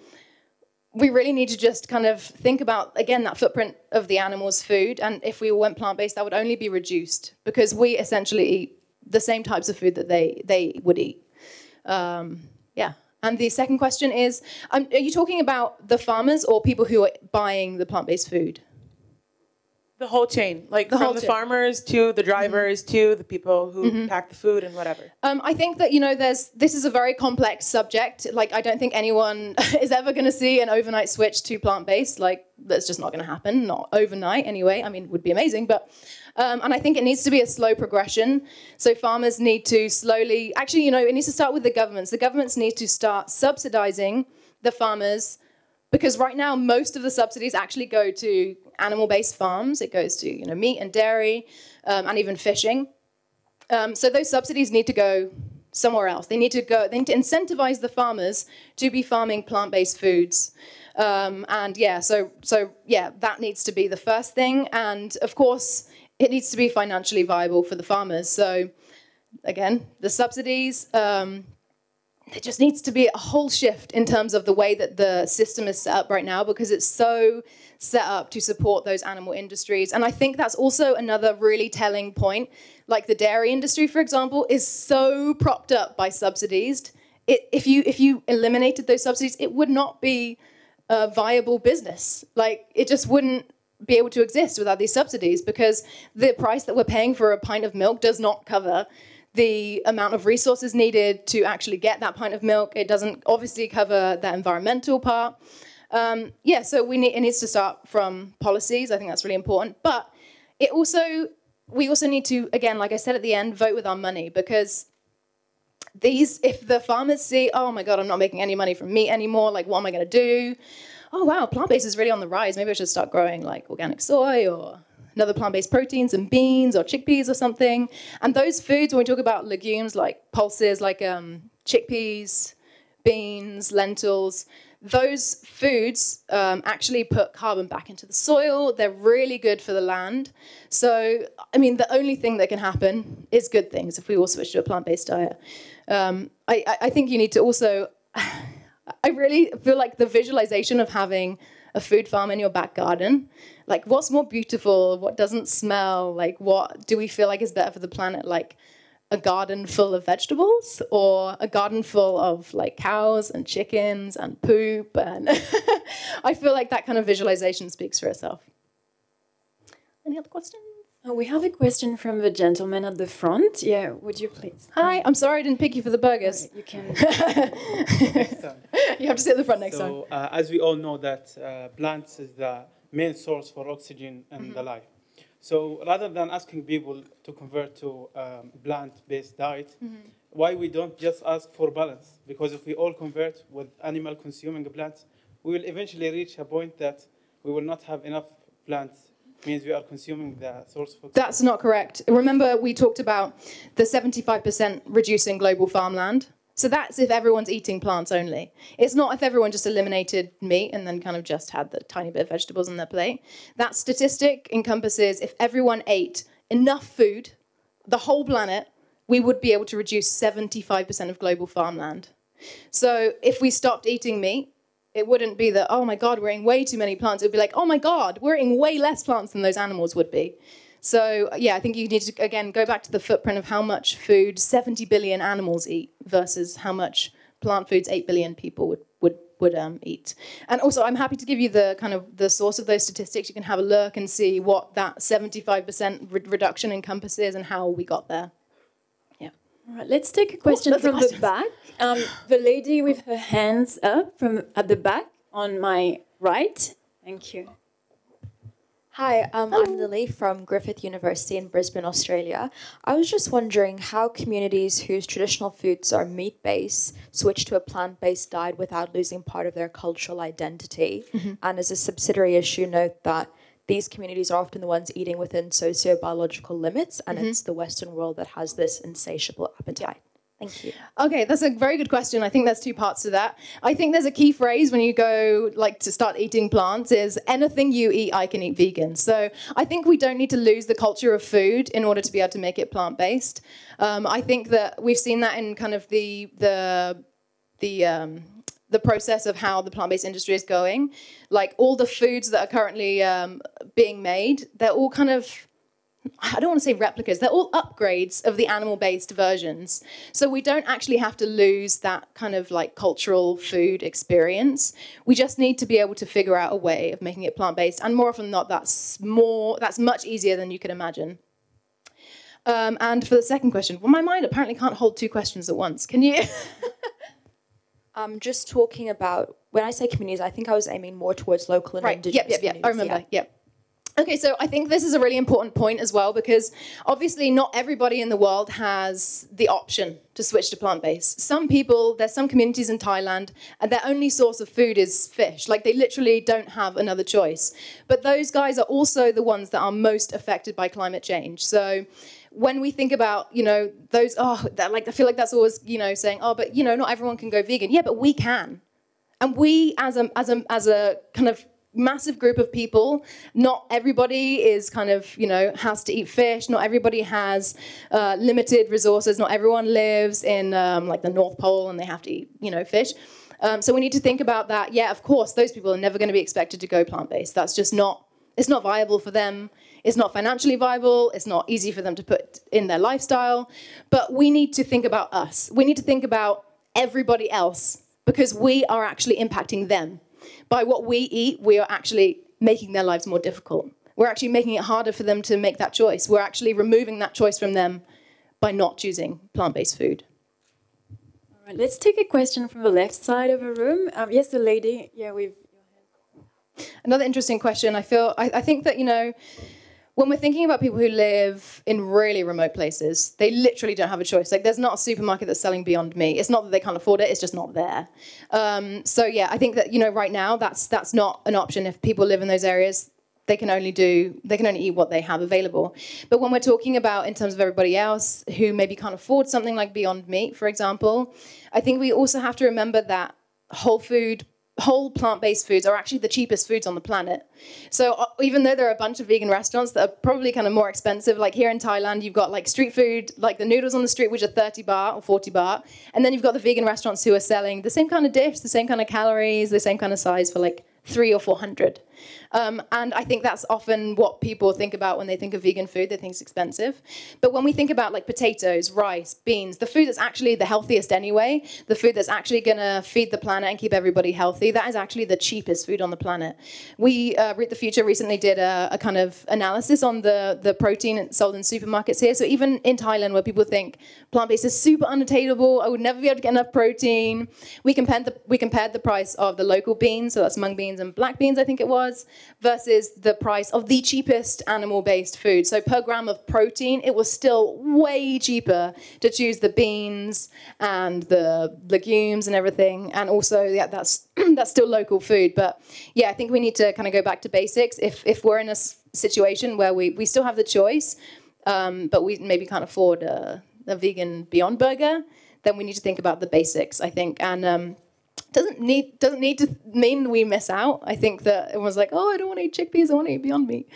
we really need to just kind of think about, again, that footprint of the animal's food. And if we went plant-based, that would only be reduced because we essentially eat the same types of food that they would eat. Yeah. And the second question is, are you talking about the farmers or people who are buying the plant-based food? The whole chain, like from the farmers to the drivers to the people who pack the food and whatever. I think that, you know, this is a very complex subject. Like, I don't think anyone is ever going to see an overnight switch to plant-based. Like, that's just not going to happen, not overnight anyway. I mean, it would be amazing, but... and I think it needs to be a slow progression. So farmers need to slowly... Actually, you know, it needs to start with the governments. The governments need to start subsidizing the farmers because right now, most of the subsidies actually go to animal-based farms. It goes to, you know, meat and dairy and even fishing. So those subsidies need to go somewhere else. They need to incentivize the farmers to be farming plant-based foods. And yeah, so yeah, that needs to be the first thing. And of course, it needs to be financially viable for the farmers. So again, the subsidies, there just needs to be a whole shift in terms of the way that the system is set up right now because it's so set up to support those animal industries. And I think that's also another really telling point. Like the dairy industry, for example, is so propped up by subsidies. If you eliminated those subsidies, it would not be a viable business. Like it just wouldn't be able to exist without these subsidies because the price that we're paying for a pint of milk does not cover the amount of resources needed to actually get that pint of milk. It doesn't obviously cover the environmental part. Yeah, so it needs to start from policies. I think that's really important. But we also need to, again, like I said at the end, vote with our money because if the farmers see, oh my God, I'm not making any money from meat anymore, like what am I going to do? Oh wow, plant-based is really on the rise. Maybe I should start growing like organic soy or another plant-based proteins and beans or chickpeas or something. And those foods, when we talk about legumes like pulses, like chickpeas, beans, lentils, those foods actually put carbon back into the soil. They're really good for the land. So, I mean, the only thing that can happen is good things if we all switch to a plant-based diet. I think you need to also... I really feel like the visualization of having a food farm in your back garden, like what's more beautiful, what doesn't smell, like what do we feel like is better for the planet, like a garden full of vegetables or a garden full of like cows and chickens and poop, and I feel like that kind of visualization speaks for itself. Any other questions? We have a question from the gentleman at the front. Yeah, would you please? Hi, I'm sorry I didn't pick you for the burgers. You can. You have to sit at the front next time. So, as we all know that plants is the main source for oxygen in the life. So rather than asking people to convert to plant-based diet, why we don't just ask for balance? Because if we all convert with animal consuming plants, we will eventually reach a point that we will not have enough plants. Means we are consuming the source of oxygen. That's not correct. Remember, we talked about the 75% reducing global farmland. So that's if everyone's eating plants only. It's not if everyone just eliminated meat and then kind of just had the tiny bit of vegetables on their plate. That statistic encompasses if everyone ate enough food, the whole planet, we would be able to reduce 75% of global farmland. So if we stopped eating meat, it wouldn't be that, oh my God, we're eating way too many plants. It would be like, oh my God, we're eating way less plants than those animals would be. So yeah, I think you need to, again, go back to the footprint of how much food 70 billion animals eat versus how much plant foods 8 billion people would eat. And also, I'm happy to give you the kind of the source of those statistics. You can have a look and see what that 75% reduction encompasses and how we got there. Yeah. All right, let's take a question from the back. The lady with her hands up from at the back on my right. Thank you. Hi, I'm Lily from Griffith University in Brisbane, Australia. I was just wondering how communities whose traditional foods are meat-based switch to a plant-based diet without losing part of their cultural identity. And as a subsidiary issue, note that these communities are often the ones eating within socio-biological limits, and it's the Western world that has this insatiable appetite. Thank you. Okay, that's a very good question. I think there's two parts to that. I think there's a key phrase when you go to start eating plants is anything you eat, I can eat vegan. So I think we don't need to lose the culture of food in order to be able to make it plant-based. I think that we've seen that in kind of the process of how the plant-based industry is going. Like all the foods that are currently being made, they're all kind of, I don't want to say replicas, they're all upgrades of the animal-based versions. So we don't actually have to lose that kind of like cultural food experience. We just need to be able to figure out a way of making it plant-based. And more often than not, that's much easier than you could imagine. And for the second question, well, my mind apparently can't hold two questions at once. Can you? I'm just talking about, when I say communities, I think I was aiming more towards local and indigenous communities. I remember, Okay, so I think this is a really important point as well, because obviously not everybody in the world has the option to switch to plant-based. Some people, there's some communities in Thailand, and their only source of food is fish. Like they literally don't have another choice. But those guys are also the ones that are most affected by climate change. So when we think about, those, I feel like that's always, saying, but not everyone can go vegan. Yeah, but we can. And we, as a kind of massive group of people, not everybody is kind of, has to eat fish. Not everybody has limited resources. Not everyone lives in like the North Pole and they have to eat, fish. So we need to think about that. Yeah, of course, those people are never going to be expected to go plant-based. That's just it's not viable for them. It's not financially viable. It's not easy for them to put in their lifestyle. But we need to think about us. We need to think about everybody else because we are actually impacting them. By what we eat, we are actually making their lives more difficult. We're actually making it harder for them to make that choice. We're actually removing that choice from them by not choosing plant-based food. All right, let's take a question from the left side of the room. Yes, the lady. Yeah, we've. Another interesting question. I think that, when we're thinking about people who live in really remote places, they literally don't have a choice. Like, there's not a supermarket that's selling Beyond Meat. It's not that they can't afford it. It's just not there. So, yeah, I think that, right now, that's not an option. If people live in those areas, they can only eat what they have available. But when we're talking about in terms of everybody else who maybe can't afford something like Beyond Meat, for example, I think we also have to remember that whole plant-based foods are actually the cheapest foods on the planet. So even though there are a bunch of vegan restaurants that are probably kind of more expensive, like here in Thailand, you've got like street food, like the noodles on the street, which are 30 baht or 40 baht. And then you've got the vegan restaurants who are selling the same kind of dish, the same kind of calories, the same kind of size for like 300 or 400. And I think that's often what people think about when they think of vegan food. They think it's expensive. But when we think about like potatoes, rice, beans, the food that's actually the healthiest anyway, the food that's actually going to feed the planet and keep everybody healthy, that is actually the cheapest food on the planet. We, Read the Future, recently did a kind of analysis on the protein sold in supermarkets here. So even in Thailand, where people think plant-based is super unattainable, I would never be able to get enough protein, we compared the price of the local beans, so that's mung beans and black beans, I think it was, versus the price of the cheapest animal-based food. So per gram of protein, it was still way cheaper to choose the beans and the legumes and everything. And also, yeah, that's still local food. But yeah, I think we need to kind of go back to basics. If we're in a situation where we still have the choice, but we maybe can't afford a vegan Beyond Burger, then we need to think about the basics, I think. And doesn't need to mean we miss out. I think that everyone's like, oh, I don't want to eat chickpeas, I want to eat Beyond Meat.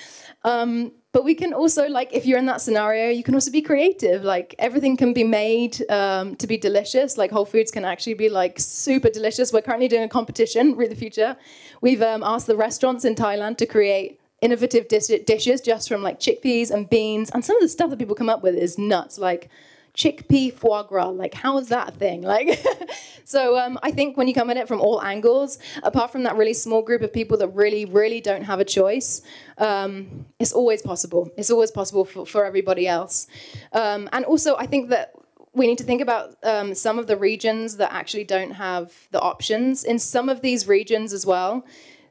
But we can also, like, if you're in that scenario, you can also be creative. Like, everything can be made to be delicious. Like, Whole Foods can actually be, like, super delicious. We're currently doing a competition, Read the Future. We've asked the restaurants in Thailand to create innovative dishes just from, like, chickpeas and beans. And some of the stuff that people come up with is nuts. Like, chickpea foie gras, like, how is that a thing? Like, so I think when you come at it from all angles, apart from that really small group of people that really, really don't have a choice, it's always possible. It's always possible for everybody else. And also, I think that we need to think about some of the regions that actually don't have the options. In some of these regions as well,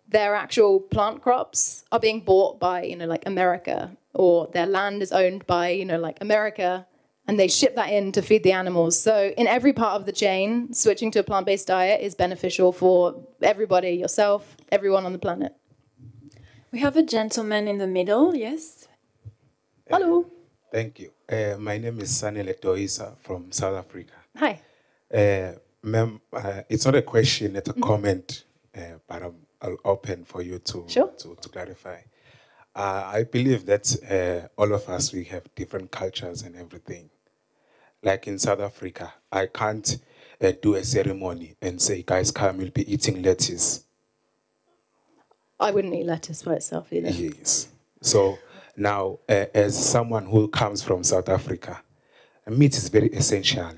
their actual plant crops are being bought by, like America, or their land is owned by, like America, and they ship that in to feed the animals. So in every part of the chain, switching to a plant-based diet is beneficial for everybody, yourself, everyone on the planet. We have a gentleman in the middle, yes? Hello. Thank you. My name is Sanele Toisa from South Africa. Hi. Ma'am, it's not a question, it's a comment, but I'll open for you to clarify. I believe that all of us, we have different cultures and everything. Like in South Africa, I can't do a ceremony and say, guys, come, we'll be eating lettuce. I wouldn't eat lettuce by itself either. Yes. So now, as someone who comes from South Africa, meat is very essential.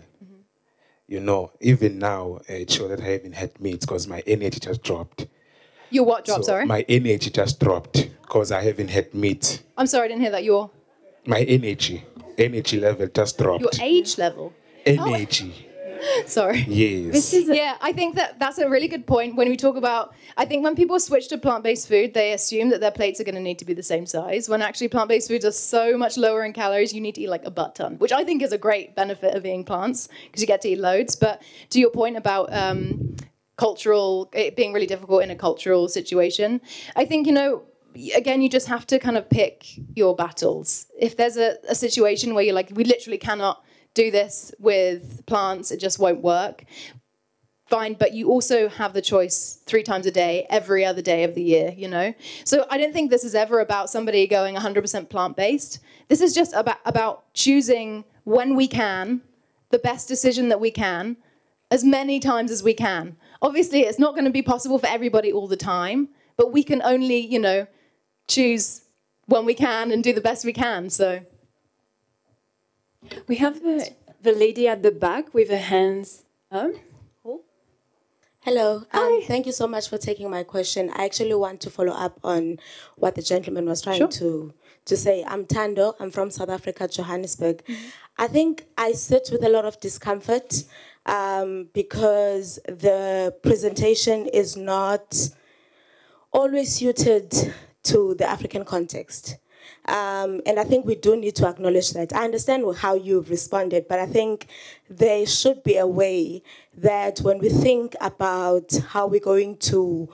Mm-hmm. Even now, it's sure that I haven't had meat because my energy just dropped. Your what dropped, so sorry? My energy just dropped because I haven't had meat. I'm sorry, I didn't hear that. My energy level just dropped. Your age level? Energy. Oh. Sorry. Yes. Yeah, I think that's a really good point. When we talk about, I think when people switch to plant-based food, they assume that their plates are going to need to be the same size, when actually plant-based foods are so much lower in calories, you need to eat like a butt ton, which I think is a great benefit of eating plants, because you get to eat loads. But to your point about it being really difficult in a cultural situation, I think, again, you just have to kind of pick your battles. If there's a situation where you're like, we literally cannot do this with plants, it just won't work, fine, but you also have the choice 3 times a day, every other day of the year, So I don't think this is ever about somebody going 100% plant-based. This is just about choosing when we can, the best decision that we can, as many times as we can. Obviously, it's not going to be possible for everybody all the time, but we can only, choose when we can and do the best we can, so. We have the lady at the back with her hands up. Hello. Thank you so much for taking my question. I actually want to follow up on what the gentleman was trying to say. I'm Tando. I'm from South Africa, Johannesburg. Mm-hmm. I think I sit with a lot of discomfort because the presentation is not always suited to the African context. And I think we do need to acknowledge that. I understand how you've responded, but I think there should be a way that when we think about how we're going to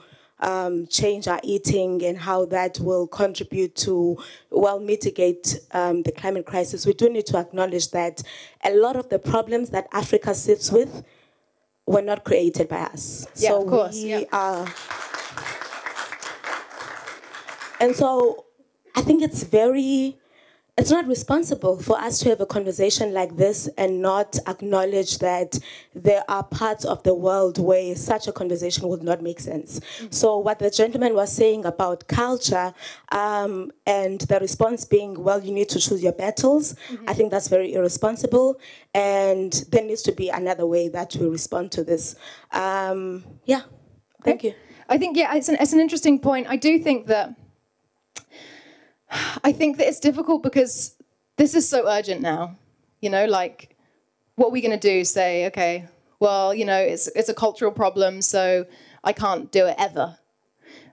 change our eating and how that will contribute to, mitigate the climate crisis, we do need to acknowledge that a lot of the problems that Africa sits with were not created by us. Yeah, so of course. We are... And so I think it's very it's not responsible for us to have a conversation like this and not acknowledge that there are parts of the world where such a conversation would not make sense. So what the gentleman was saying about culture and the response being, well, you need to choose your battles, I think that's very irresponsible, and there needs to be another way that we respond to this. Yeah, thank you. I think, yeah, it's an interesting point. I do think that it's difficult because this is so urgent now. You know, like, what are we going to do? Say, okay, well, you know, it's a cultural problem, so I can't do it ever.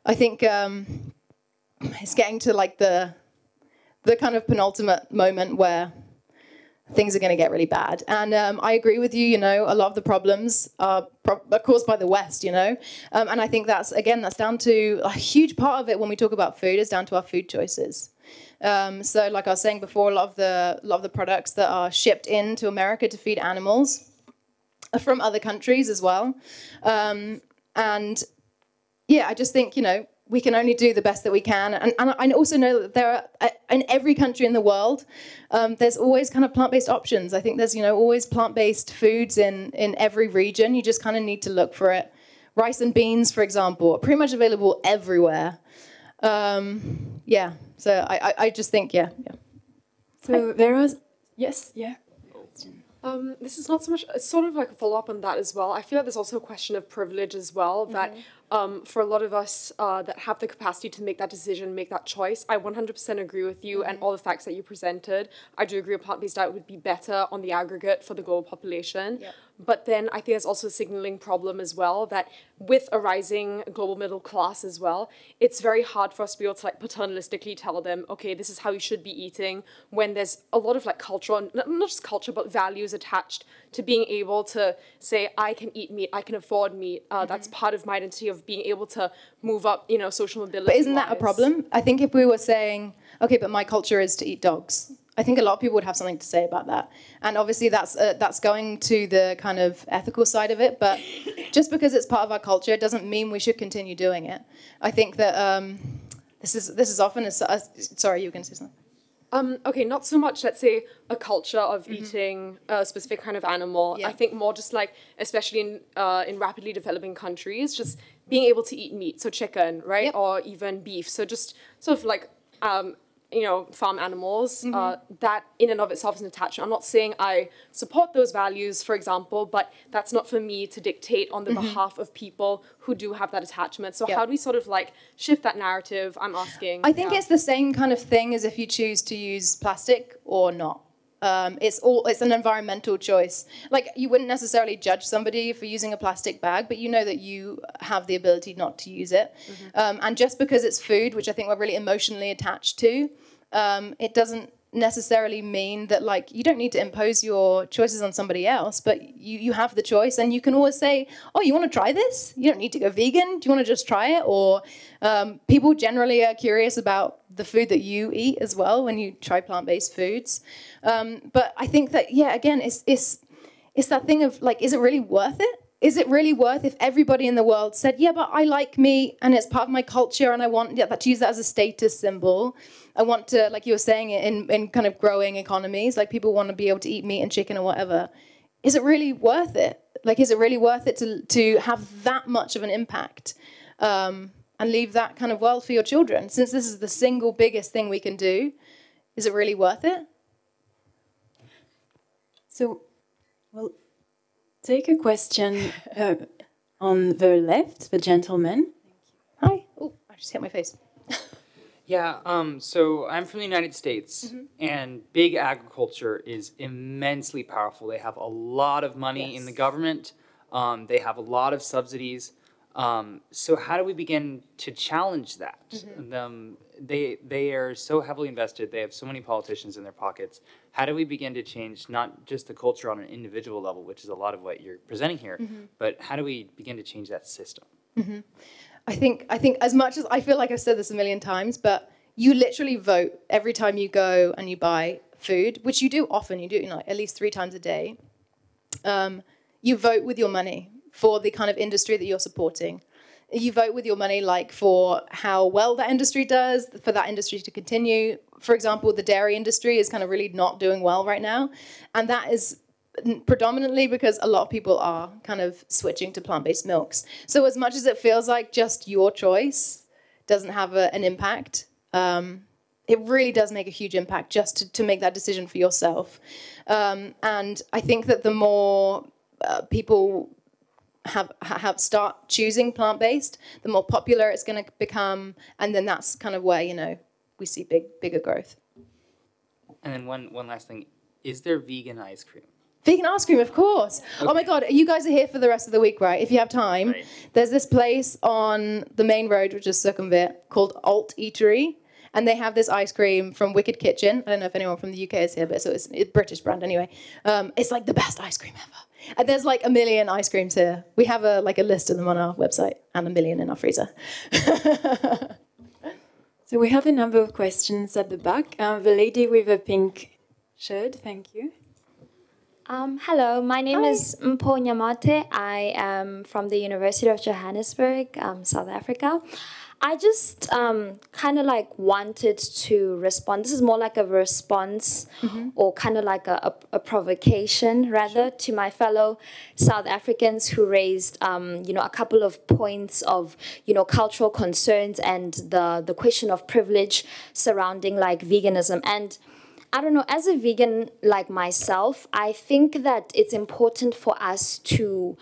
I think it's getting to like the kind of penultimate moment where things are going to get really bad. And I agree with you, you know, a lot of the problems are caused by the West, you know. And I think that's down to a huge part of it when we talk about food is down to our food choices. So like I was saying before, a lot of the products that are shipped into America to feed animals are from other countries as well. And yeah, I just think, you know, we can only do the best that we can. And I also know that there are, in every country in the world, there's always kind of plant-based options. I think there's, you know, always plant-based foods in every region. You just kind of need to look for it. Rice and beans, for example, are pretty much available everywhere. Yeah, so I just think, yeah. So Vera's, yes, yeah. This is not so much, it's sort of like a follow-up on that as well. I feel like there's also a question of privilege as well, that for a lot of us that have the capacity to make that decision, make that choice, I 100% agree with you and all the facts that you presented. I do agree a plant-based diet would be better on the aggregate for the global population. Yep. But then I think there's also a signaling problem as well, that with a rising global middle class as well, it's very hard for us to be able to like paternalistically tell them, okay, this is how you should be eating, when there's a lot of like cultural, not just culture, but values attached to being able to say, I can eat meat, I can afford meat. That's part of my identity of being able to move up, you know, social mobility. But isn't that a problem? I think if we were saying, okay, but my culture is to eat dogs, I think a lot of people would have something to say about that. And obviously that's going to the kind of ethical side of it. But just because it's part of our culture doesn't mean we should continue doing it. I think that this is often sorry, you were going to say something. Okay, not so much, let's say, a culture of eating a specific kind of animal. Yeah. I think more just like, especially in rapidly developing countries, just being able to eat meat, so chicken, right? Yep. Or even beef. So just sort of like, you know, farm animals, that in and of itself is an attachment. I'm not saying I support those values, for example, but that's not for me to dictate on the behalf of people who do have that attachment. So how do we sort of like shift that narrative, I'm asking? I think it's the same kind of thing as if you choose to use plastic or not. It's an environmental choice. Like, you wouldn't necessarily judge somebody for using a plastic bag, but you know that you have the ability not to use it. And just because it's food, which I think we're really emotionally attached to, it doesn't necessarily mean that, like, you don't need to impose your choices on somebody else, but you have the choice, and you can always say, oh, you want to try this? You don't need to go vegan. Do you want to just try it? Or people generally are curious about the food that you eat as well when you try plant-based foods. But I think that, yeah, again, it's that thing of, like, is it really worth it? Is it really worth if everybody in the world said, yeah, but I like meat and it's part of my culture and I want to use that as a status symbol. I want to, like you were saying, in kind of growing economies, like people want to be able to eat meat and chicken or whatever. Is it really worth it? Like, is it really worth it to have that much of an impact and leave that kind of world for your children? Since this is the single biggest thing we can do, is it really worth it? So, well, take a question on the left, the gentleman. Hi. Oh, I just hit my face. Yeah, so I'm from the United States, and big agriculture is immensely powerful. They have a lot of money in the government. They have a lot of subsidies. So how do we begin to challenge that? They are so heavily invested. They have so many politicians in their pockets. How do we begin to change not just the culture on an individual level, which is a lot of what you're presenting here, but how do we begin to change that system? I think as much as I feel like I've said this a million times, but you literally vote every time you go and you buy food, which you do often. You do, you know, at least 3 times a day. You vote with your money for the kind of industry that you're supporting. you vote with your money, like for how well that industry does, for that industry to continue. For example, the dairy industry is kind of really not doing well right now. And that is predominantly because a lot of people are kind of switching to plant-based milks. So as much as it feels like just your choice doesn't have an impact, it really does make a huge impact just to make that decision for yourself. And I think that the more people start choosing plant-based, the more popular it's going to become, and then that's kind of where, you know, we see bigger growth. And then one last thing, is there vegan ice cream? Vegan ice cream, of course. Okay. Oh my God, you guys are here for the rest of the week, right? If you have time, right. There's this place on the main road, which is Sukhumvit, called Alt Eatery. And they have this ice cream from Wicked Kitchen. I don't know if anyone from the UK is here, but so it's a British brand anyway. It's like the best ice cream ever. And there's like 1 million ice creams here. We have a list of them on our website and 1 million in our freezer. So we have a number of questions at the back. The lady with a pink shirt, thank you. Hello, my name is Mpo Nyamate. I am from the University of Johannesburg, South Africa. I just kind of like wanted to respond. This is more like a response or kind of like a provocation rather to my fellow South Africans who raised, you know, a couple of points of, you know, cultural concerns and the question of privilege surrounding like veganism. And I don't know, as a vegan like myself, I think that it's important for us to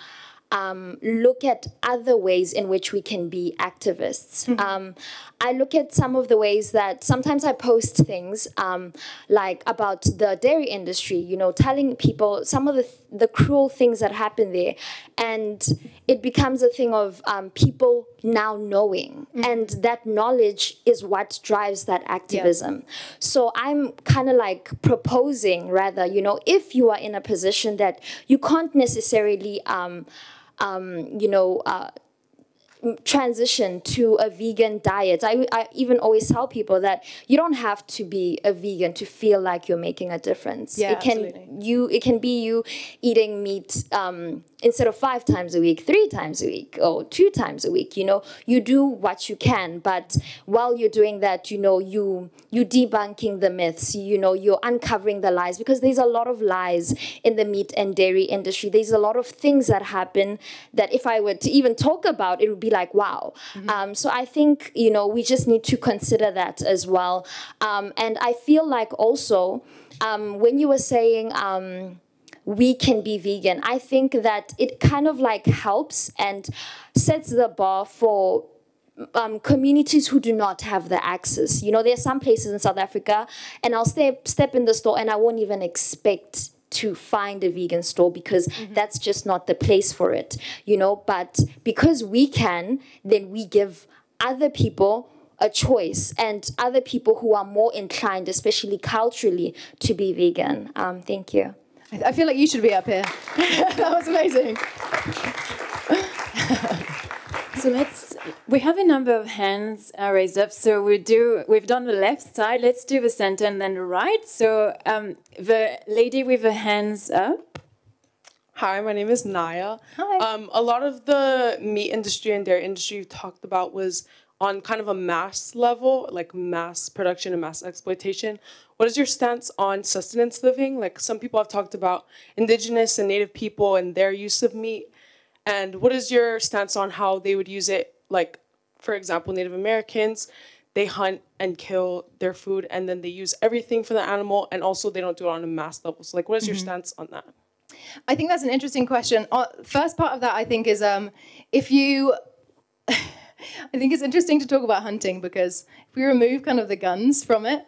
look at other ways in which we can be activists. I look at some of the ways that sometimes I post things like about the dairy industry, you know, telling people some of the cruel things that happen there. And it becomes a thing of people now knowing. And that knowledge is what drives that activism. Yeah. So I'm kind of like proposing rather, you know, if you are in a position that you can't necessarily you know, transition to a vegan diet. I even always tell people that you don't have to be a vegan to feel like you're making a difference. Yeah, it can be you eating meat instead of 5 times a week, 3 times a week, or 2 times a week. You know, you do what you can, but while you're doing that, you know, you debunking the myths. You know, you're uncovering the lies, because there's a lot of lies in the meat and dairy industry. There's a lot of things that happen that if I were to even talk about, it would be like, wow. So I think, you know, we just need to consider that as well. And I feel like also when you were saying we can be vegan, I think that it kind of like helps and sets the bar for communities who do not have the access. You know, there are some places in South Africa, and I'll step in the store and I won't even expect to find a vegan store because that's just not the place for it, you know. But because we can, then we give other people a choice, and other people who are more inclined, especially culturally, to be vegan. Thank you. I feel like you should be up here. That was amazing. So we have a number of hands raised up. So we've done the left side. Let's do the center and then the right. So the lady with the hands up. Hi, my name is Naya. Hi. A lot of the meat industry and dairy industry you talked about was on kind of a mass level, like mass production and mass exploitation. What is your stance on sustenance living? Like some people have talked about indigenous and native people and their use of meat. And what is your stance on how they would use it? Like, for example, Native Americans, they hunt and kill their food, and then they use everything for the animal, and also they don't do it on a mass level. So, like, what is your stance on that? I think that's an interesting question. First part of that, I think, is if you... I think it's interesting to talk about hunting, because if we remove kind of the guns from it,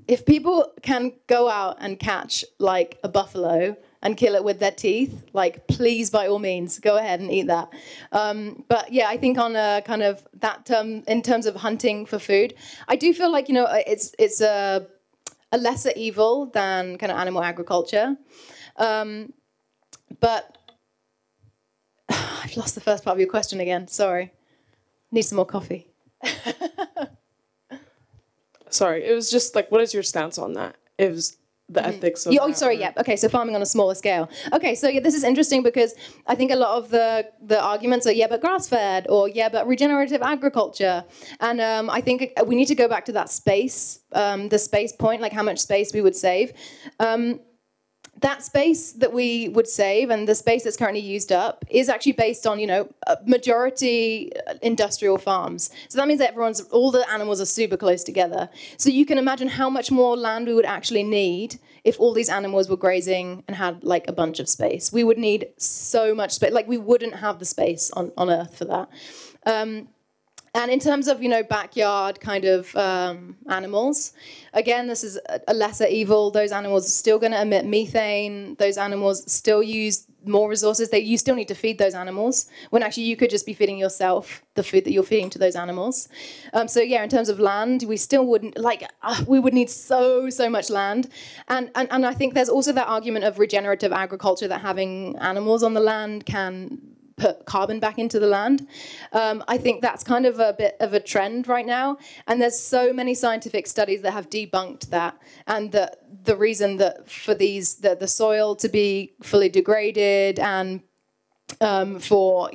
if people can go out and catch, like, a buffalo and kill it with their teeth, like, please, by all means, go ahead and eat that. But yeah, I think on a kind of that in terms of hunting for food, I do feel like, you know, it's a lesser evil than kind of animal agriculture. But I've lost the first part of your question again. Sorry. Need some more coffee. Sorry, it was just like, what is your stance on that? It was the ethics of Oh, sorry, yeah. Okay, so farming on a smaller scale. Okay, so yeah, this is interesting because I think a lot of the arguments are, yeah, but grass-fed, or yeah, but regenerative agriculture. And I think we need to go back to that space, the space point, like how much space we would save. That space that we would save and the space that's currently used up is actually based on, majority industrial farms. So that means that all the animals are super close together. So you can imagine how much more land we would actually need if all these animals were grazing and had like a bunch of space. We would need so much space, like we wouldn't have the space on Earth for that. And in terms of, backyard kind of animals, again, this is a lesser evil. Those animals are still going to emit methane. Those animals still use more resources. You still need to feed those animals, when actually you could just be feeding yourself the food that you're feeding to those animals. So yeah, in terms of land, we still wouldn't, we would need so much land. And I think there's also that argument of regenerative agriculture, that having animals on the land can put carbon back into the land. I think that's kind of a bit of a trend right now. And there's so many scientific studies that have debunked that. And the reason that for the soil to be fully degraded and for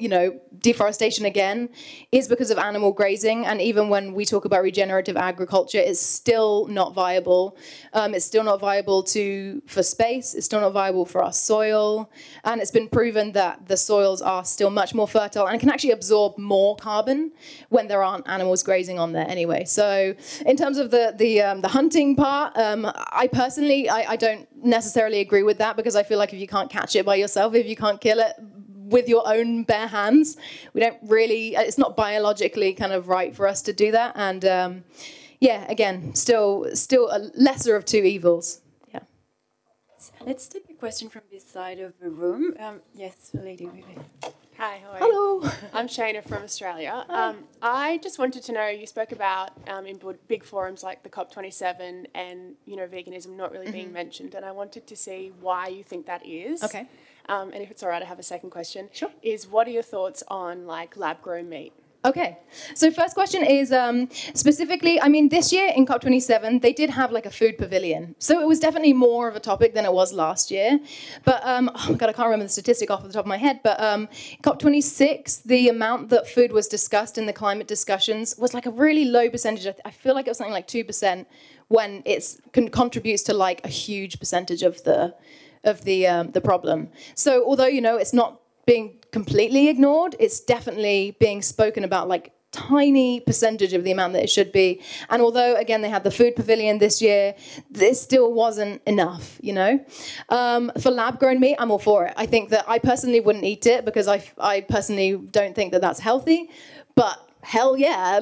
deforestation again is because of animal grazing. And even when we talk about regenerative agriculture, it's still not viable. It's still not viable for space. It's still not viable for our soil. And it's been proven that the soils are still much more fertile and can actually absorb more carbon when there aren't animals grazing on there anyway. So in terms of the hunting part, I personally don't necessarily agree with that, because I feel like if you can't catch it by yourself, if you can't kill it with your own bare hands, it's not biologically kind of right for us to do that. And yeah, again, still a lesser of two evils. Yeah. Let's take a question from this side of the room. Yes, the lady with it. Hi, how are you? Hello. I'm Shana from Australia. I just wanted to know, you spoke about in big forums like the COP27 and veganism not really being mentioned, and I wanted to see why you think that is. Okay. And if it's all right, I have a second question. Sure. What are your thoughts on lab-grown meat? Okay, so first question is specifically, this year in COP27, they did have like a food pavilion. So it was definitely more of a topic than it was last year. But, oh God, I can't remember the statistic off the top of my head, but COP26, the amount that food was discussed in the climate discussions was like a really low percentage. I feel like it was something like 2%, when it contributes to like a huge percentage of the problem. So although, it's not being completely ignored, it's definitely being spoken about like tiny percentage of the amount that it should be. And although, again, they had the food pavilion this year, this still wasn't enough, For lab-grown meat, I'm all for it. I think that I personally wouldn't eat it because I personally don't think that that's healthy, but hell yeah,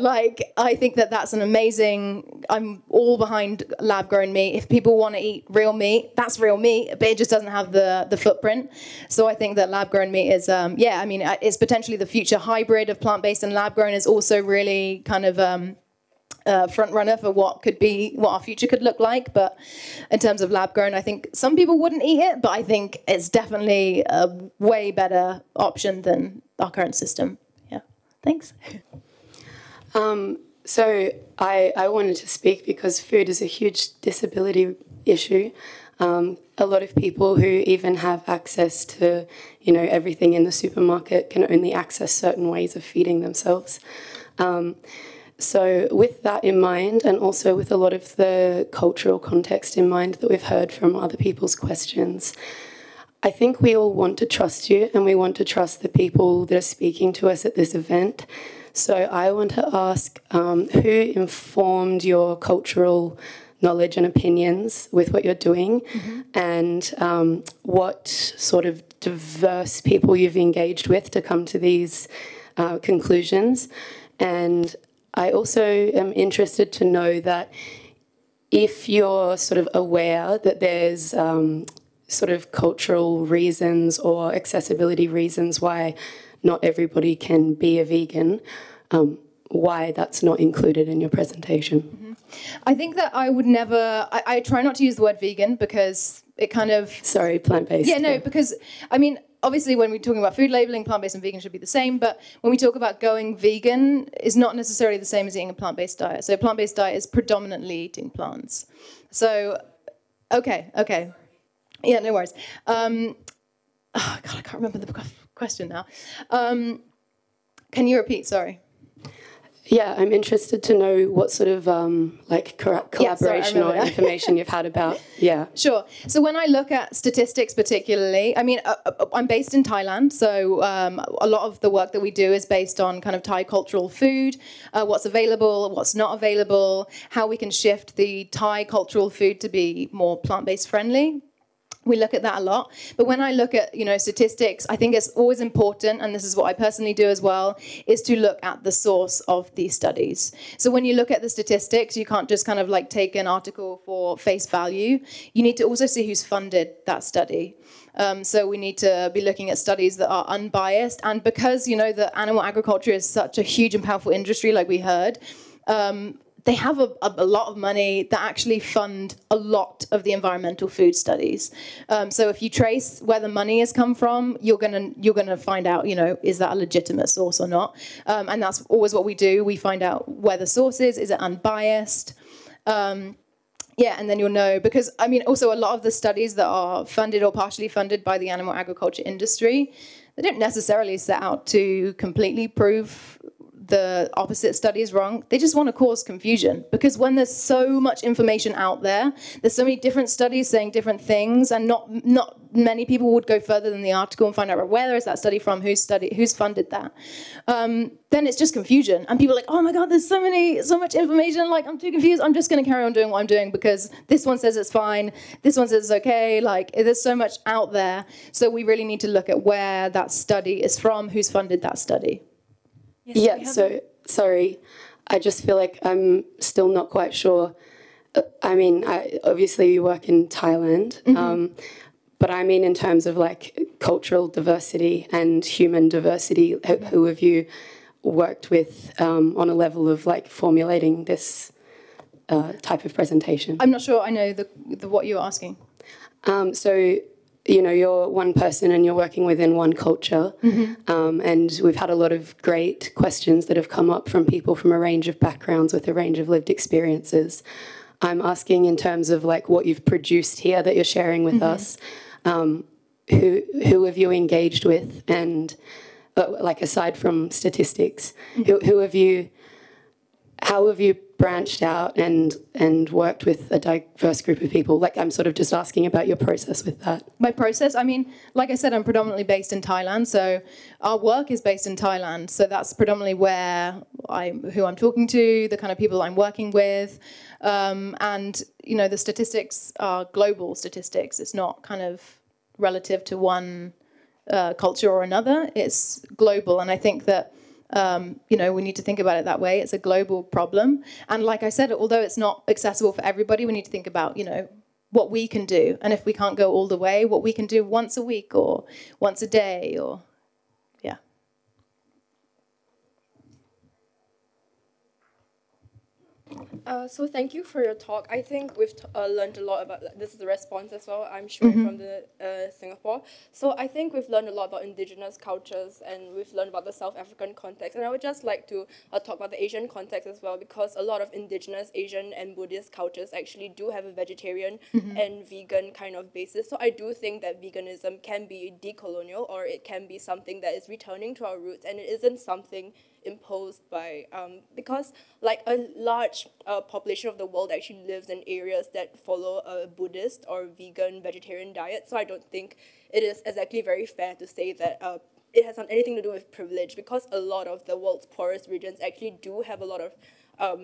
I think that that's an amazing, I'm all behind lab-grown meat. If people want to eat real meat, that's real meat, but it just doesn't have the footprint. So I think that lab-grown meat is, it's potentially the future hybrid of plant-based, and lab-grown is also really kind of front runner for what our future could look like. But in terms of lab-grown, I think some people wouldn't eat it, but I think it's definitely a way better option than our current system. Yeah, thanks. So I wanted to speak because food is a huge disability issue. A lot of people who even have access to, everything in the supermarket can only access certain ways of feeding themselves. So with that in mind, and also with a lot of the cultural context in mind that we've heard from other people's questions, I think we all want to trust you, and we want to trust the people that are speaking to us at this event. So I want to ask, who informed your cultural knowledge and opinions with what you're doing, and what sort of diverse people you've engaged with to come to these conclusions. And I also am interested to know that if you're sort of aware that there's sort of cultural reasons or accessibility reasons why not everybody can be a vegan, why that's not included in your presentation. I think that I would never, I try not to use the word vegan because it kind of... Sorry, plant-based. Yeah, no, because, obviously when we're talking about food labeling, plant-based and vegan should be the same, but when we talk about going vegan, is not necessarily the same as eating a plant-based diet. So a plant-based diet is predominantly eating plants. So Okay. Yeah, no worries. Oh God, I can't remember the question now. Can you repeat? Sorry. Yeah, I'm interested to know what sort of collaboration or information you've had about, Sure. So when I look at statistics particularly, I mean, I'm based in Thailand, so a lot of the work that we do is based on kind of Thai cultural food, what's available, what's not available, how we can shift the Thai cultural food to be more plant-based friendly. We look at that a lot. But when I look at, statistics, I think it's always important, and this is what I personally do as well, is to look at the source of these studies. So when you look at the statistics, you can't just kind of like take an article for face value. You need to also see who's funded that study. So we need to be looking at studies that are unbiased. And because, the animal agriculture is such a huge and powerful industry, like we heard, they have a lot of money that actually fund a lot of the environmental food studies. So if you trace where the money has come from, you're gonna find out, is that a legitimate source or not? And that's always what we do. We find out where the source is it unbiased? Yeah, and then you'll know, because I mean, also a lot of the studies that are funded or partially funded by the animal agriculture industry, they don't necessarily set out to completely prove the opposite study is wrong. They just want to cause confusion, because when there's so much information out there, there's so many different studies saying different things, and not many people would go further than the article and find out where is that study from, who's funded that. Then it's just confusion, and people are like, oh my god, there's so much information, like I'm too confused, I'm just going to carry on doing what I'm doing because this one says it's fine, this one says it's okay, like there's so much out there. So we really need to look at where that study is from, who's funded that study. So sorry, I just feel like I'm still not quite sure. I mean, obviously you work in Thailand, but I mean in terms of like cultural diversity and human diversity, who have you worked with on a level of like formulating this type of presentation? I'm not sure I know the what you're asking. So, you're one person and you're working within one culture. And we've had a lot of great questions that have come up from people from a range of backgrounds with a range of lived experiences. I'm asking in terms of like what you've produced here that you're sharing with us, who have you engaged with, and like aside from statistics, how have you branched out and worked with a diverse group of people? Like, I'm sort of just asking about your process with that. My process, I mean, like I said, I'm predominantly based in Thailand, so our work is based in Thailand, so that's predominantly who I'm talking to, the kind of people I'm working with, and the statistics are global statistics. It's not kind of relative to one culture or another. It's global, and I think that we need to think about it that way. It's a global problem. And like I said, although it's not accessible for everybody, we need to think about, what we can do. And if we can't go all the way, what we can do once a week or once a day or, yeah. So thank you for your talk. I think we've learned a lot about, this is the response as well, I'm sure, from the Singapore. So I think we've learned a lot about indigenous cultures, and we've learned about the South African context. And I would just like to talk about the Asian context as well, because a lot of indigenous Asian and Buddhist cultures actually do have a vegetarian and vegan kind of basis. So I do think that veganism can be decolonial, or it can be something that is returning to our roots, and it isn't something imposed by, because like a large population of the world actually lives in areas that follow a Buddhist or vegan vegetarian diet. So I don't think it is exactly very fair to say that it has anything to do with privilege, because a lot of the world's poorest regions actually do have a lot of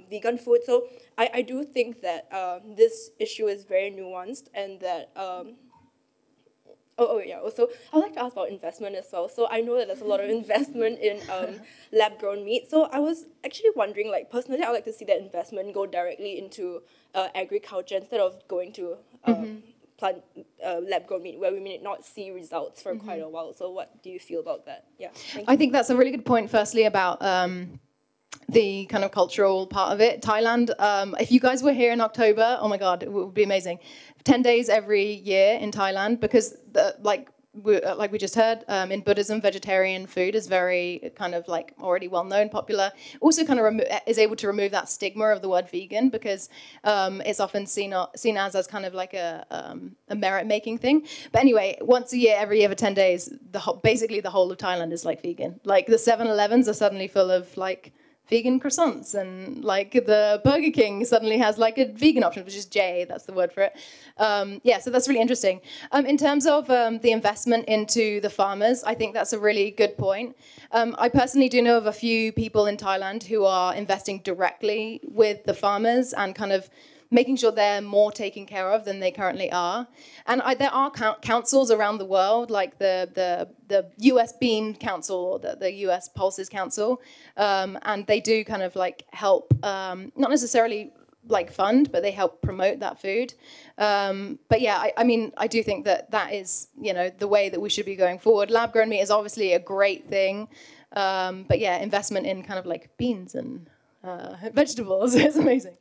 vegan food. So I do think that this issue is very nuanced, and that also I'd like to ask about investment as well. So I know that there's a lot of investment in lab-grown meat. So I was actually wondering, like, personally, I'd like to see that investment go directly into agriculture instead of going to plant lab-grown meat, where we may not see results for quite a while. So what do you feel about that? Yeah, I think that's a really good point, firstly, about the kind of cultural part of it. Thailand, if you guys were here in October, oh my God, it would be amazing. 10 days every year in Thailand, because like we just heard, in Buddhism, vegetarian food is very kind of like already well known, popular. Also, kind of is able to remove that stigma of the word vegan, because it's often seen as kind of like a merit making thing. But anyway, once a year, every year for 10 days, basically the whole of Thailand is like vegan. Like the 7-Elevens are suddenly full of like vegan croissants, and like the Burger King suddenly has like a vegan option, which is J, that's the word for it. Yeah, so that's really interesting. In terms of the investment into the farmers, I think that's a really good point. I personally do know of a few people in Thailand who are investing directly with the farmers and kind of making sure they're more taken care of than they currently are. And there are councils around the world, like the US Bean Council, or the US Pulses Council, and they do kind of like help, not necessarily like fund, but they help promote that food. But yeah, I mean, I do think that is, you know, the way that we should be going forward. Lab-grown meat is obviously a great thing, but yeah, investment in kind of like beans and vegetables is amazing.